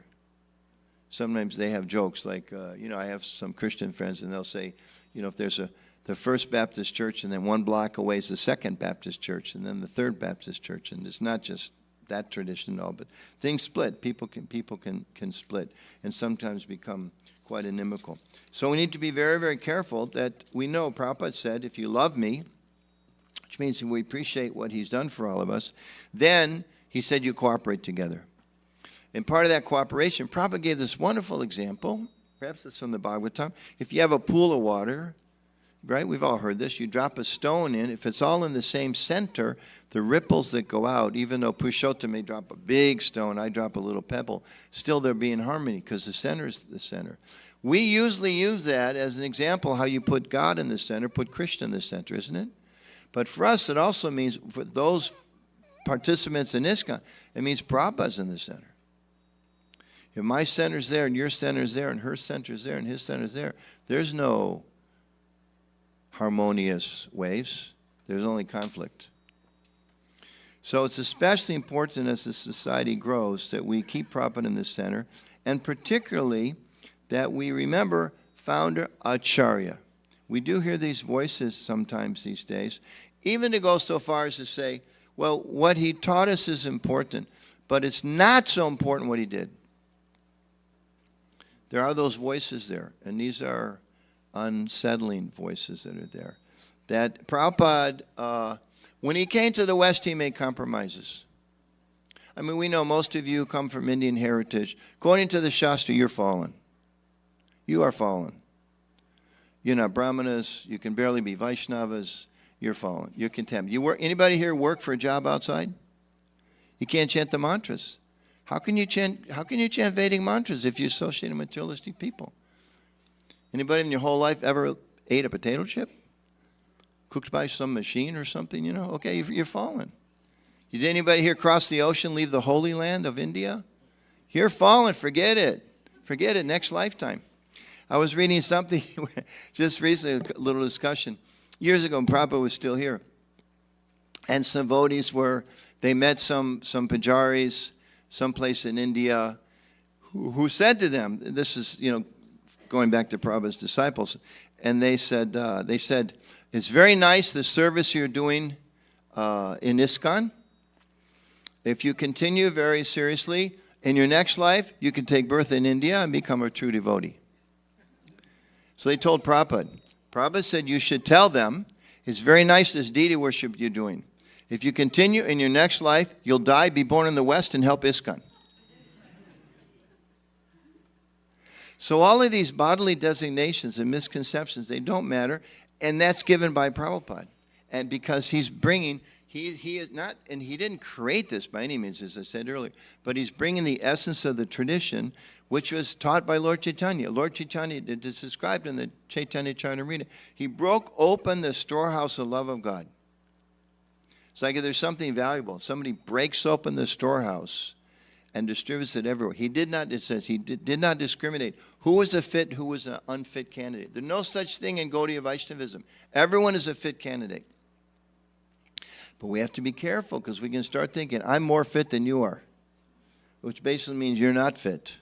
Sometimes they have jokes like, I have some Christian friends and they'll say, if there's the First Baptist Church and then one block away is the Second Baptist Church and then the Third Baptist Church, and it's not just that tradition and all, but things split. People can split and sometimes become quite inimical. So we need to be very, very careful that we know Prabhupada said, if you love me, which means we appreciate what he's done for all of us, then he said you cooperate together. And part of that cooperation, Prabhupada gave this wonderful example, perhaps it's from the Bhagavatam. If you have a pool of water, right, we've all heard this, you drop a stone in, if it's all in the same center, the ripples that go out, even though Purushottam may drop a big stone, I drop a little pebble, still they'll be in harmony because the center is the center. We usually use that as an example how you put God in the center, put Krishna in the center, isn't it? But for us, it also means, for those participants in ISKCON, it means Prabhupada's in the center. If my center's there and your center's there and her center's there and his center's there, there's no harmonious waves. There's only conflict. So it's especially important as the society grows that we keep Prabhupada in the center, and particularly that we remember founder Acharya. We do hear these voices sometimes these days, even to go so far as to say, well, what he taught us is important, But it's not so important what he did. There are those voices there, and these are unsettling voices that are there. That Prabhupada, when he came to the West, he made compromises. I mean, we know most of you come from Indian heritage. According to the Shastra, you're fallen. You are fallen. You're not Brahmanas. You can barely be Vaishnavas. You're fallen. You're contempt. Anybody here work for a job outside? You can't chant the mantras. How can you chant Vedic mantras if you associate with materialistic people? Anybody in your whole life ever ate a potato chip? Cooked by some machine or something, you know? Okay, you're fallen. Did anybody here cross the ocean, leave the Holy Land of India? You're fallen. Forget it. Forget it. Next lifetime. I was reading something just recently, a little discussion. Years ago, when Prabhupada was still here. And some devotees they met some pujaris someplace in India who said to them, this is, going back to Prabhupada's disciples, and they said, it's very nice the service you're doing in ISKCON. If you continue very seriously, in your next life, you can take birth in India and become a true devotee. So they told Prabhupada. Prabhupada said, you should tell them, it's very nice this deity worship you're doing. If you continue in your next life, you'll die, be born in the West, and help ISKCON. So all of these bodily designations and misconceptions, they don't matter, and that's given by Prabhupada. And because he's bringing, he is not, and he didn't create this by any means, as I said earlier, but he's bringing the essence of the tradition, which was taught by Lord Chaitanya. Lord Chaitanya, it is described in the Chaitanya Charitamrita. He broke open the storehouse of love of God. It's like if there's something valuable, somebody breaks open the storehouse and distributes it everywhere. He did not, it says, he did not discriminate who was a fit, who was an unfit candidate. There's no such thing in Gaudiya Vaishnavism. Everyone is a fit candidate. But we have to be careful because we can start thinking, I'm more fit than you are, which basically means you're not fit.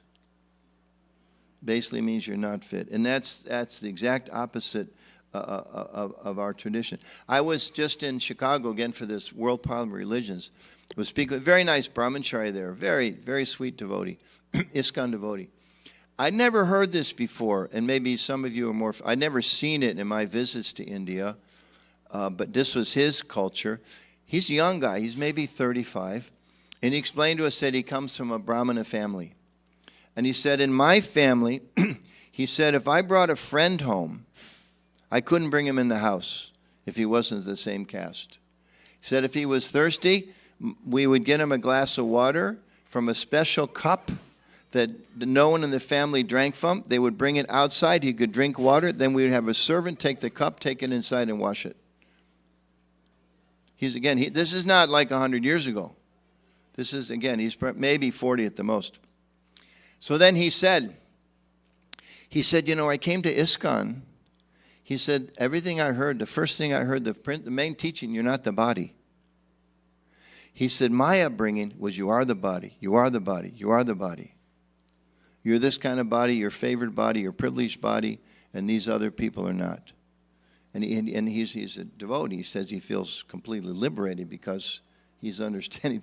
Basically means you're not fit. And that's the exact opposite of our tradition. I was just in Chicago again for this World Parliament of Religions. I was speaking with a very nice brahmachari there, very, very sweet devotee, ISKCON devotee. I'd never heard this before, and maybe some of you are more, I'd never seen it in my visits to India, but this was his culture. He's a young guy, he's maybe 35, and he explained to us that he comes from a Brahmana family. And he said, in my family, he said, if I brought a friend home, I couldn't bring him in the house if he wasn't the same caste. He said if he was thirsty, we would get him a glass of water from a special cup that no one in the family drank from. They would bring it outside. He could drink water. Then we would have a servant take the cup, take it inside, and wash it. This is not like 100 years ago. This is, again, he's maybe 40 at the most. So then he said, I came to ISKCON. He said, everything I heard, the first thing I heard, the main teaching, you're not the body. He said, my upbringing was you are the body, you are the body, you are the body. You're this kind of body, your favored body, your privileged body, and these other people are not. And he's a devotee. He says he feels completely liberated because he's understanding,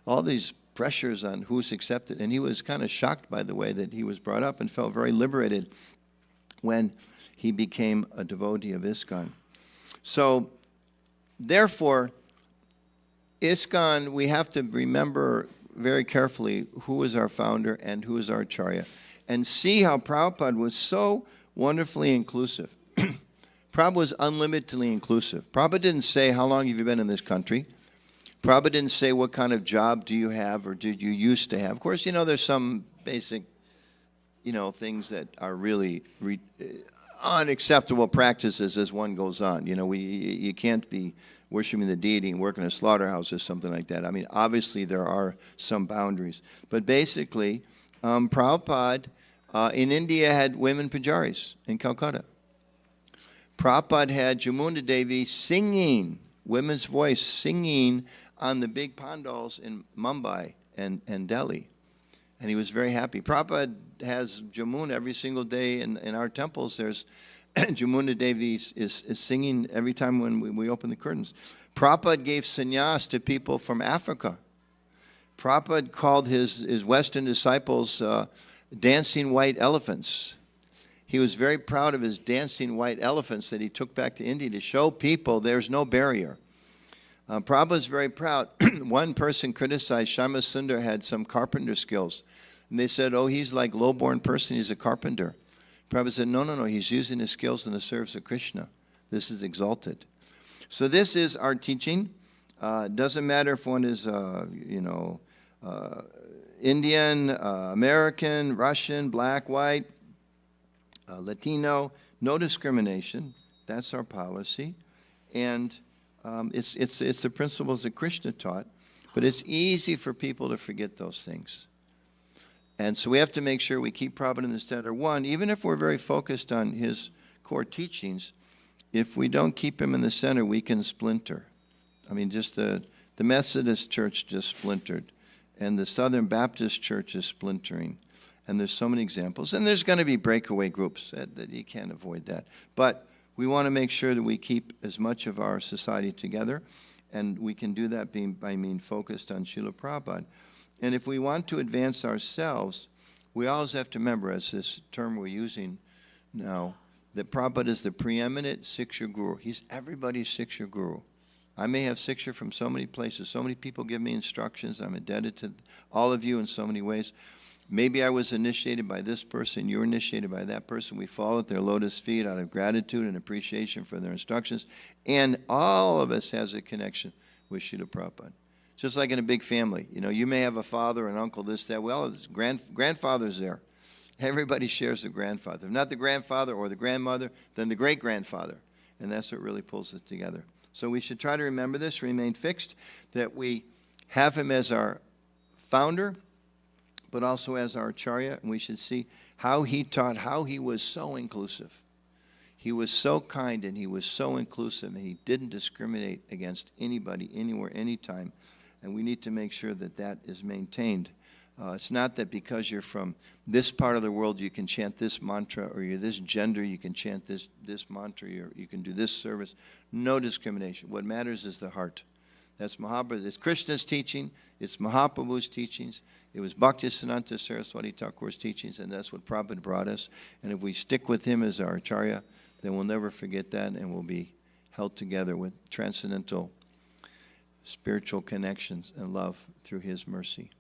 all these pressures on who's accepted. And he was kind of shocked by the way that he was brought up and felt very liberated when he became a devotee of ISKCON. So, therefore, ISKCON, we have to remember very carefully who is our founder and who is our acharya, and see how Prabhupada was so wonderfully inclusive. Prabhupada was unlimitedly inclusive. Prabhupada didn't say, how long have you been in this country? Prabhupada didn't say, what kind of job do you have or did you used to have? Of course, there's some basic, things that are really unacceptable practices as one goes on. You can't be worshiping the deity and work in a slaughterhouse or something like that. I mean, obviously there are some boundaries. But basically, Prabhupada in India had women pujaris in Calcutta. Prabhupada had Jamuna Devi singing, women's voice singing on the big pandals in Mumbai and Delhi. And he was very happy. Prabhupada has Jamuna every single day in our temples. There's Jamuna Devi is singing every time when we open the curtains. Prabhupada gave sannyas to people from Africa. Prabhupada called his Western disciples dancing white elephants. He was very proud of his dancing white elephants that he took back to India to show people there's no barrier. Prabhupada's very proud. One person criticized Shama Sundar had some carpenter skills. And they said, oh, he's like low-born person, he's a carpenter. Prabhupada said, no, he's using his skills in the service of Krishna. This is exalted. So this is our teaching. Doesn't matter if one is, Indian, American, Russian, black, white, Latino, no discrimination. That's our policy. And it's the principles that Krishna taught. But it's easy for people to forget those things. And so we have to make sure we keep Prabhupada in the center. One, even if we're very focused on his core teachings, if we don't keep him in the center, we can splinter. I mean, just the Methodist Church just splintered, and the Southern Baptist Church is splintering. And there's so many examples. And there's going to be breakaway groups that you can't avoid that. But we want to make sure that we keep as much of our society together, and we can do that by being focused on Srila Prabhupada. And if we want to advance ourselves, we always have to remember, as this term we're using now, that Prabhupada is the preeminent Siksha Guru. He's everybody's Siksha Guru. I may have Siksha from so many places. So many people give me instructions. I'm indebted to all of you in so many ways. Maybe I was initiated by this person. You were initiated by that person. We fall at their lotus feet out of gratitude and appreciation for their instructions. And all of us has a connection with Srila Prabhupada. Just like in a big family. You know, you may have a father, an uncle, this, that. Well, his grandfather's there. Everybody shares the grandfather. If not the grandfather or the grandmother, then the great-grandfather. And that's what really pulls us together. So we should try to remember this, remain fixed, that we have him as our founder, but also as our acharya, and we should see how he taught, how he was so inclusive. He was so kind, and he was so inclusive, and he didn't discriminate against anybody, anywhere, anytime. And we need to make sure that that is maintained. It's not that because you're from this part of the world you can chant this mantra, or you're this gender you can chant this mantra, you can do this service. No discrimination. What matters is the heart. That's Mahaprabhu. It's Krishna's teaching. It's Mahaprabhu's teachings. It was Bhaktisiddhanta Saraswati Thakur's teachings, and that's what Prabhupada brought us. And if we stick with him as our acharya, then we'll never forget that, and we'll be held together with transcendental spiritual connections and love through his mercy.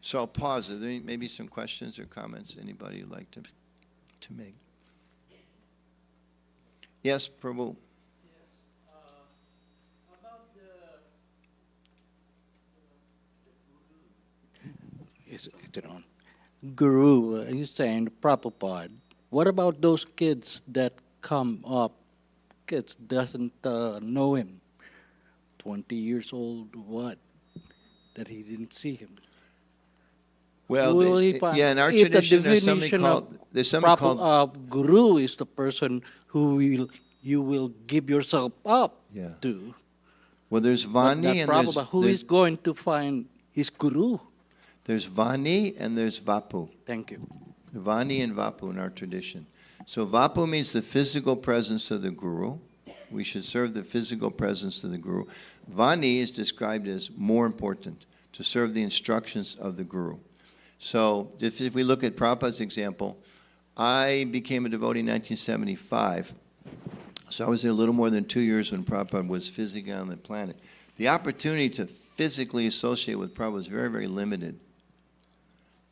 So I'll pause. Are there maybe some questions or comments anybody would like to make? Yes, Prabhu. Is it on? Guru, you saying Prabhupada. What about those kids that come up, kids doesn't know him, 20 years old, what, that he didn't see him? Well, Will he find- yeah, in our if the tradition, there's something definition of called, there's something called, Guru is the person who you will give yourself up Yeah. to. well, there's But Vani that and Prabhupada, who is going to find his Guru? there's Vani and there's Vapu. Thank you. Vani and Vapu in our tradition. So Vapu means the physical presence of the Guru. We should serve the physical presence of the Guru. Vani is described as more important, to serve the instructions of the Guru. So if we look at Prabhupada's example, I became a devotee in 1975. So I was there a little more than 2 years when Prabhupada was physically on the planet. The opportunity to physically associate with Prabhupada was very, very limited.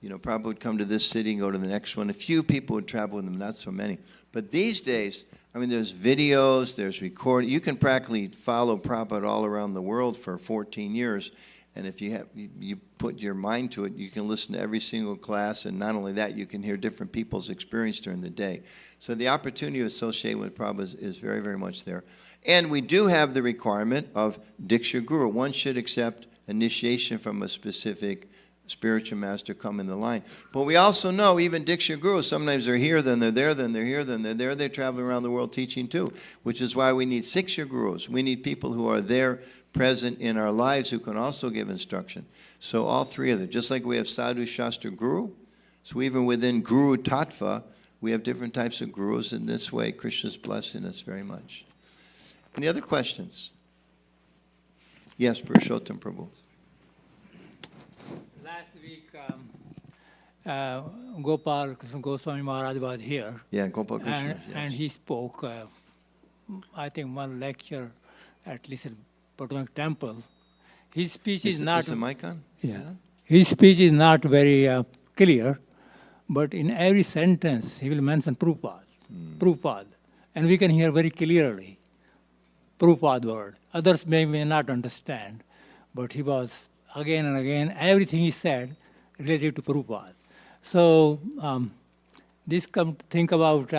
You know, Prabhupada would come to this city and go to the next one. A few people would travel with him, not so many. But these days, I mean, there's videos, there's recording. You can practically follow Prabhupada all around the world for 14 years. And if you put your mind to it, you can listen to every single class. And not only that, you can hear different people's experience during the day. So the opportunity to associate with Prabhupada is very, very much there. And we do have the requirement of Diksha Guru. One should accept initiation from a specific spiritual master come in the line. But we also know even Diksha Gurus, sometimes they're here, then they're there, then they're here, then they're there. They travel around the world teaching too, which is why we need Siksha Gurus. We need people who are there, present in our lives, who can also give instruction. So all three of them, just like we have Sadhu Shastra Guru, so even within Guru Tattva, we have different types of gurus. In this way, Krishna's blessing us very much. Any other questions? Yes, Purushottam Prabhu. Last week, Gopal Krishna Goswami Maharaj was here. Yeah, Gopal Krishna. And, yes. and he spoke, I think, one lecture, at least at Potomac Temple. His speech is not. Is the mic on? Yeah. His speech is not very clear, but in every sentence he will mention Prabhupada. Prabhupada. And we can hear very clearly Prabhupada word. Others may not understand, but he was again and again, everything he said related to Prabhupada. So this come to think about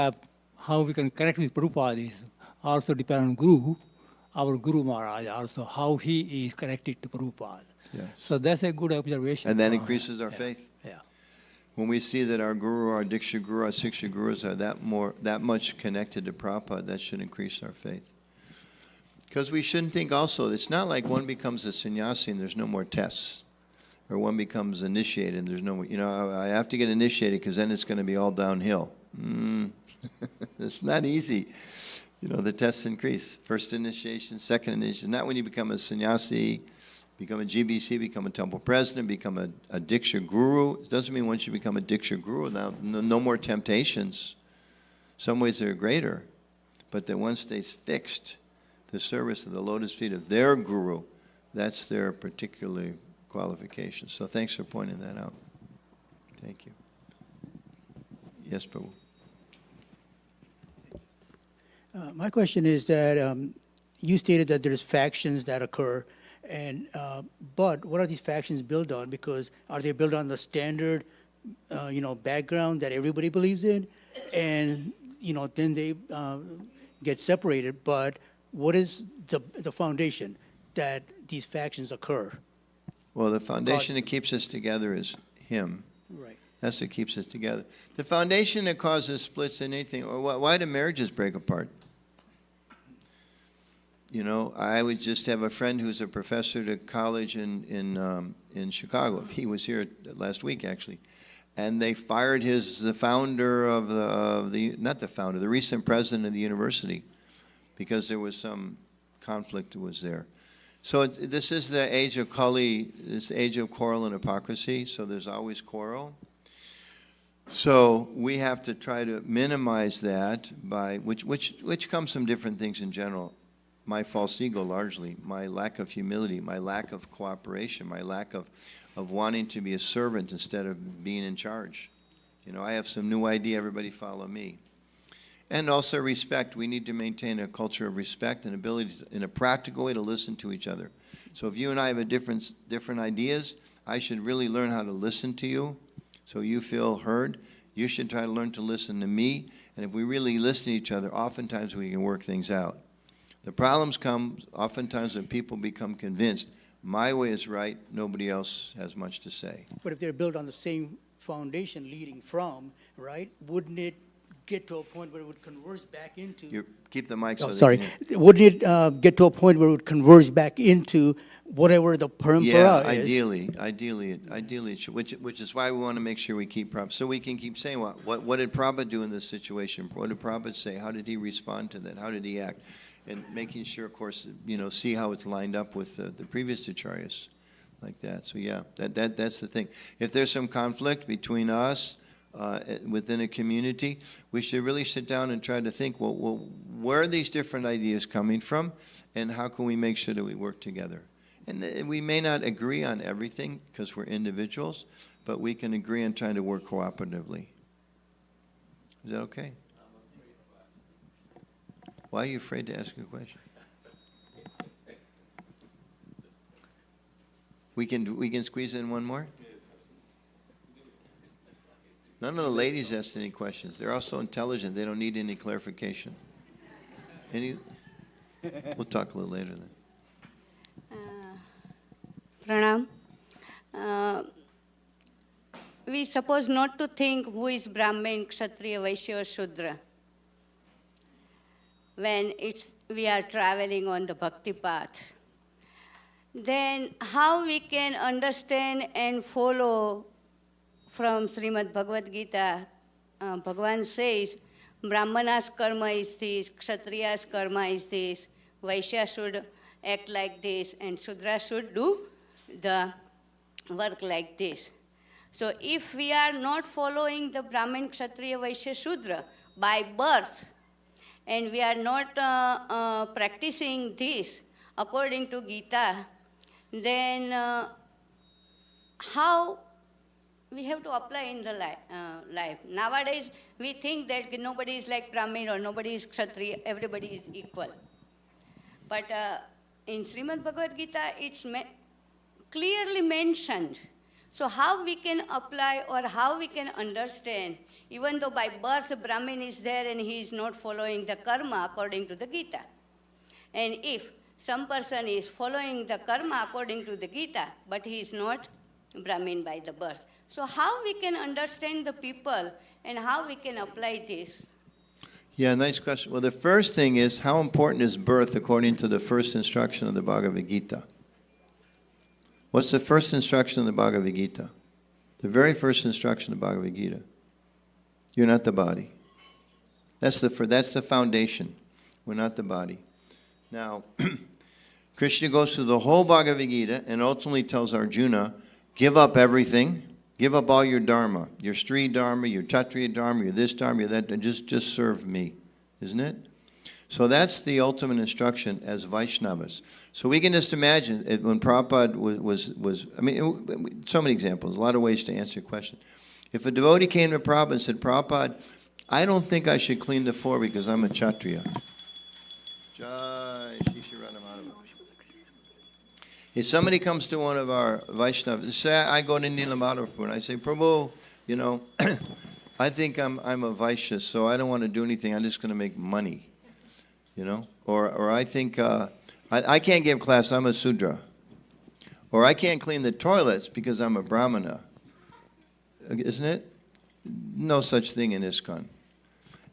how we can connect with Prabhupada is also depend on Guru, our Guru Maharaj also, how he is connected to Prabhupada. Yes. So that's a good observation. And that increases our faith. Yeah. When we see that our Guru, our Diksha Guru, our Siksha Gurus are that much connected to Prabhupada, that should increase our faith. Because we shouldn't think also, it's not like one becomes a sannyasi and there's no more tests. Or one becomes initiated and there's no more, I have to get initiated because then it's going to be all downhill. It's not easy. The tests increase. First initiation, second initiation. Not when you become a sannyasi, become a GBC, become a temple president, become a Diksha Guru. It doesn't mean once you become a Diksha Guru, now no more temptations. Some ways they're greater. But that one stays fixed. The service of the lotus feet of their Guru, that's their particular qualification. So thanks for pointing that out. Thank you. Yes, Prabhu. My question is that you stated that there's factions that occur, and but what are these factions built on? Because are they built on the standard, background that everybody believes in, and then they get separated? But what is the foundation that these factions occur? Well, the foundation that keeps us together is Him. Right. That's what keeps us together. The foundation that causes splits in anything, or why do marriages break apart? I would just have a friend who's a professor at a college in Chicago. He was here last week, actually. And they fired the founder of the recent president of the university, because there was some conflict that was there. So this is the age of Kali, this age of quarrel and hypocrisy, so there's always quarrel. So we have to try to minimize that by, which comes from different things in general. My false ego largely, my lack of humility, my lack of cooperation, my lack of wanting to be a servant instead of being in charge. I have some new idea, everybody follow me. And also respect. We need to maintain a culture of respect and ability in a practical way to listen to each other. So if you and I have different ideas, I should really learn how to listen to you so you feel heard. You should try to learn to listen to me. And if we really listen to each other, oftentimes we can work things out. The problems come oftentimes when people become convinced, my way is right, nobody else has much to say. But if they're built on the same foundation leading from, right, wouldn't it get to a point where it would converge back into... Keep the mic so sorry. Wouldn't it get to a point where it would converge back into whatever the parampara is? Ideally it should, which is why we want to make sure we keep Prabhupada, so we can keep saying, what did Prabhupada do in this situation? What did Prabhupada say? How did he respond to that? How did he act? And making sure, of course, see how it's lined up with the previous acharyas, like that. So yeah, that's the thing. If there's some conflict between us within a community, we should really sit down and try to think, well, where are these different ideas coming from, and how can we make sure that we work together? And we may not agree on everything because we're individuals, but we can agree on trying to work cooperatively. Is that okay? Why are you afraid to ask a question? We can squeeze in one more? None of the ladies asked any questions. They're all so intelligent, they don't need any clarification. We'll talk a little later then. Pranam. We suppose not to think who is Brahmin, Kshatriya, Vaishya or Shudra when we are traveling on the bhakti path. Then how we can understand and follow from Srimad Bhagavad Gita, Bhagavan says, Brahmana's karma is this, Kshatriya's karma is this, Vaishya should act like this, and Shudra should do the work like this. So if we are not following the Brahmin, Kshatriya, Vaishya, Shudra by birth, and we are not practicing this according to Gita, then how we have to apply in the life? Nowadays, we think that nobody is like Brahmin or nobody is Kshatriya, everybody is equal. But in Srimad Bhagavad Gita, it's clearly mentioned. So how we can apply or how we can understand, even though by birth Brahmin is there and he is not following the karma according to the Gita. And if some person is following the karma according to the Gita, but he is not Brahmin by the birth. So how we can understand the people and how we can apply this? Yeah, nice question. Well, the first thing is, how important is birth according to the first instruction of the Bhagavad Gita? What's the first instruction of the Bhagavad Gita? The very first instruction of the Bhagavad Gita. You're not the body. That's the foundation. We're not the body. Now, Krishna goes through the whole Bhagavad Gita and ultimately tells Arjuna, give up everything. Give up all your dharma, your Stri dharma, your Kshatriya dharma, your this dharma, your that, and just serve me, isn't it? So that's the ultimate instruction as Vaishnavas. So we can just imagine it when Prabhupada was I mean, so many examples, a lot of ways to answer your question. If a devotee came to Prabhupada and said, Prabhupada, I don't think I should clean the floor because I'm a Kshatriya. Jai Shri Shri Radhamadava. If somebody comes to one of our Vaishnavas, say I go to Nilamadhapur and I say, Prabhu, you know, I think I'm a Vaishya, so I don't want to do anything. I'm just going to make money, you know. Or I think I can't give class. I'm a Sudra. Or I can't clean the toilets because I'm a Brahmana. Isn't it? No such thing in ISKCON.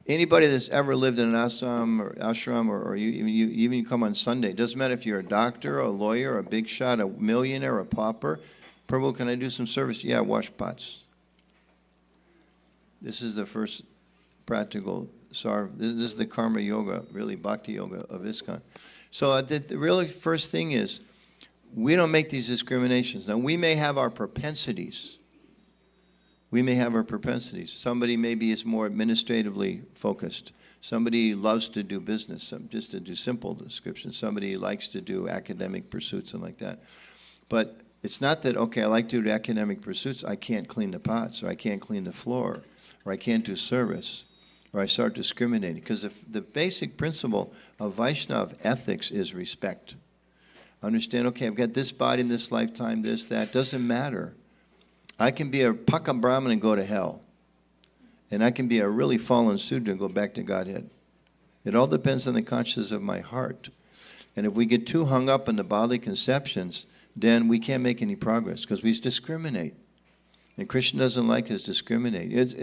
Anybody that's ever lived in an ashram or you come on Sunday, it doesn't matter if you're a doctor, a lawyer, a big shot, a millionaire, a pauper. Prabhu, can I do some service? Yeah, wash pots. This is the first practical sarv. This is the karma yoga, really bhakti yoga of ISKCON. So the really first thing is, we don't make these discriminations. Now, we may have our propensities. We may have our propensities. Somebody maybe is more administratively focused. Somebody loves to do business, just to do simple descriptions. Somebody likes to do academic pursuits and like that. But it's not that, okay, I like to do academic pursuits, I can't clean the pots, or I can't clean the floor, or I can't do service, or I start discriminating. Because the basic principle of Vaishnava ethics is respect. Understand, okay, I've got this body in this lifetime, this, that, doesn't matter. I can be a Paka Brahmin and go to hell. And I can be a really fallen Sudra and go back to Godhead. It all depends on the consciousness of my heart. And if we get too hung up in the bodily conceptions, then we can't make any progress because we discriminate. And Krishna doesn't like us discriminate. It's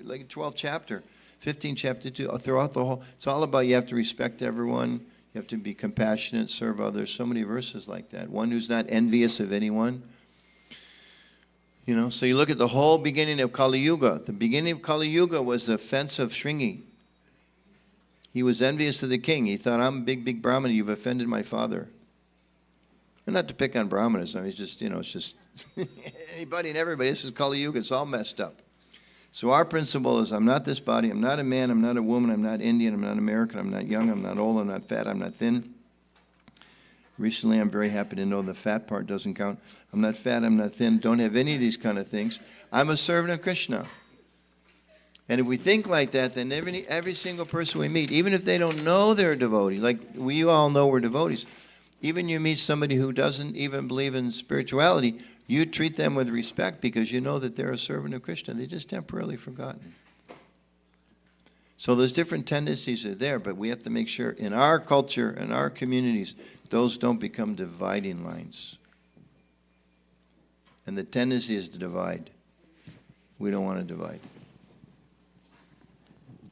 like 12th chapter, 15th chapter 2, throughout the whole, it's all about you have to respect everyone, you have to be compassionate, serve others. So many verses like that. One who's not envious of anyone. You know, so you look at the whole beginning of Kali Yuga. The beginning of Kali Yuga was the offense of Shringi. He was envious of the king. He thought, I'm a big Brahmana. You've offended my father. And not to pick on Brahmanas. I mean, it's just, you know, it's just anybody and everybody. This is Kali Yuga. It's all messed up. So our principle is, I'm not this body. I'm not a man. I'm not a woman. I'm not Indian. I'm not American. I'm not young. I'm not old. I'm not fat. I'm not thin. Recently, I'm very happy to know the fat part doesn't count. I'm not fat, I'm not thin, don't have any of these kind of things. I'm a servant of Krishna. And if we think like that, then every single person we meet, even if they don't know they're a devotee, like we all know we're devotees, even you meet somebody who doesn't even believe in spirituality, you treat them with respect because you know that they're a servant of Krishna. They're just temporarily forgotten. So those different tendencies are there, but we have to make sure in our culture, in our communities, those don't become dividing lines. And the tendency is to divide. We don't want to divide.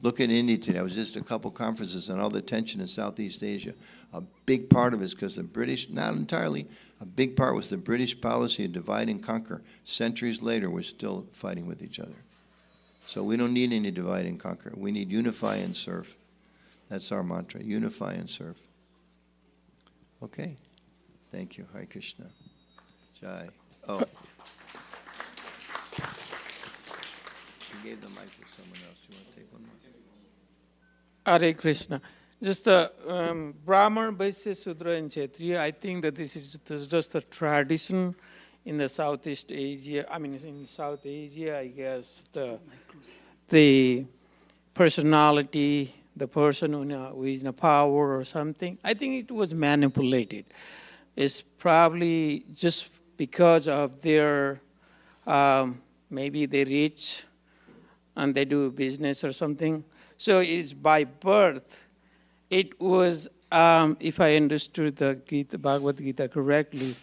Look at India today. I was just at a couple conferences on all the tension in Southeast Asia. A big part of it is because the British, not entirely, a big part was the British policy of divide and conquer. Centuries later, we're still fighting with each other. So we don't need any divide and conquer. We need unify and serve. That's our mantra, unify and serve. Okay. Thank you. Hare Krishna. Jai. Oh. gave the mic to someone else. You want to take one more? Hare Krishna. Just the Brahman, Vaishya, Sudra, and Kshatriya, I think that this is just a tradition in the Southeast Asia. I mean, in South Asia, I guess the personality, the person who is in power or something, I think it was manipulated. It's probably just because of their, maybe they rich and they do business or something. So it's by birth. It was, if I understood the Gita, Bhagavad Gita correctly,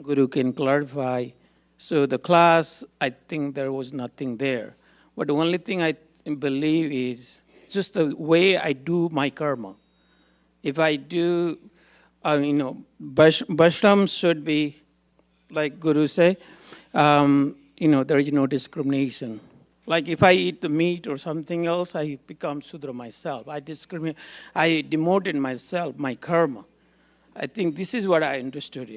Guru can clarify. So the class, I think there was nothing there. But the only thing I believe is just the way I do my karma. If I do, Vaishnavas should be, like Guru say, there is no discrimination. Like if I eat the meat or something else, I become Sudra myself. I demoted myself, my karma. I think this is what I understood.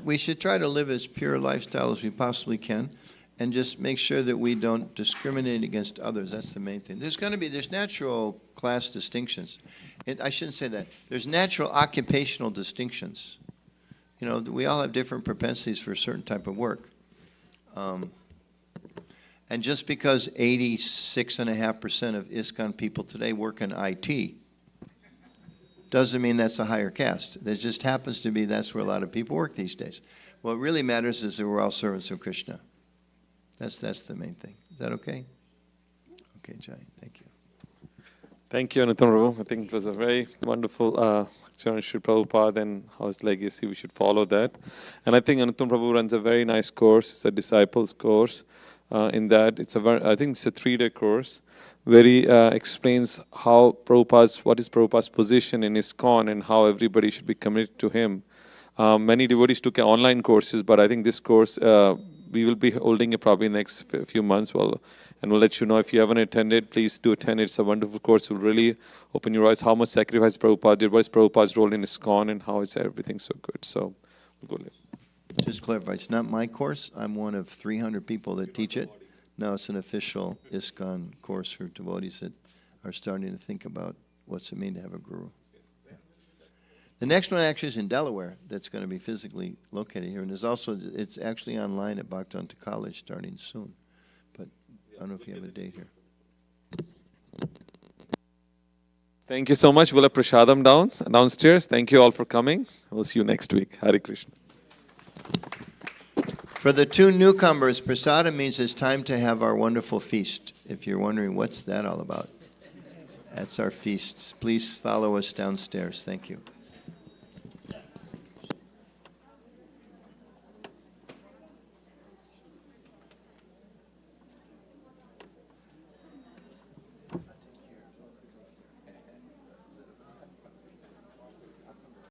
We should try to live as pure a lifestyle as we possibly can, and just make sure that we don't discriminate against others. That's the main thing. There's natural class distinctions. I shouldn't say that. There's natural occupational distinctions. We all have different propensities for a certain type of work. And just because 86.5% of ISKCON people today work in IT, doesn't mean that's a higher caste. There just happens to be that's where a lot of people work these days. What really matters is that we're all servants of Krishna. That's the main thing. Is that okay? Okay, Jai. Thank you. Thank you, Anuttam Prabhu. I think it was a very wonderful Charan Sri Prabhupada and how his legacy, we should follow that. And I think Anuttam Prabhu runs a very nice course. It's a disciples course. In that, I think it's a 3-day course where he explains what is Prabhupada's position in ISKCON and how everybody should be committed to him. Many devotees took online courses, but I think this course, we will be holding it probably in the next few months. And we'll let you know if you haven't attended, please do attend. It's a wonderful course. It will really open your eyes how much sacrifice Prabhupada did, what is Prabhupada's role in ISKCON, and how is everything so good. So we'll go there. Just clarify, it's not my course. I'm one of 300 people that teach it. No, it's an official ISKCON course for devotees that are starting to think about what's it mean to have a guru. Yeah. The next one actually is in Delaware. That's going to be physically located here. And it's actually online at Bhaktivedanta College starting soon. But I don't know if you have a date here. Thank you so much. We'll have prasadam downstairs. Thank you all for coming. We'll see you next week. Hare Krishna. For the 2 newcomers, prasadam means it's time to have our wonderful feast. If you're wondering what's that all about, that's our feast. Please follow us downstairs. Thank you.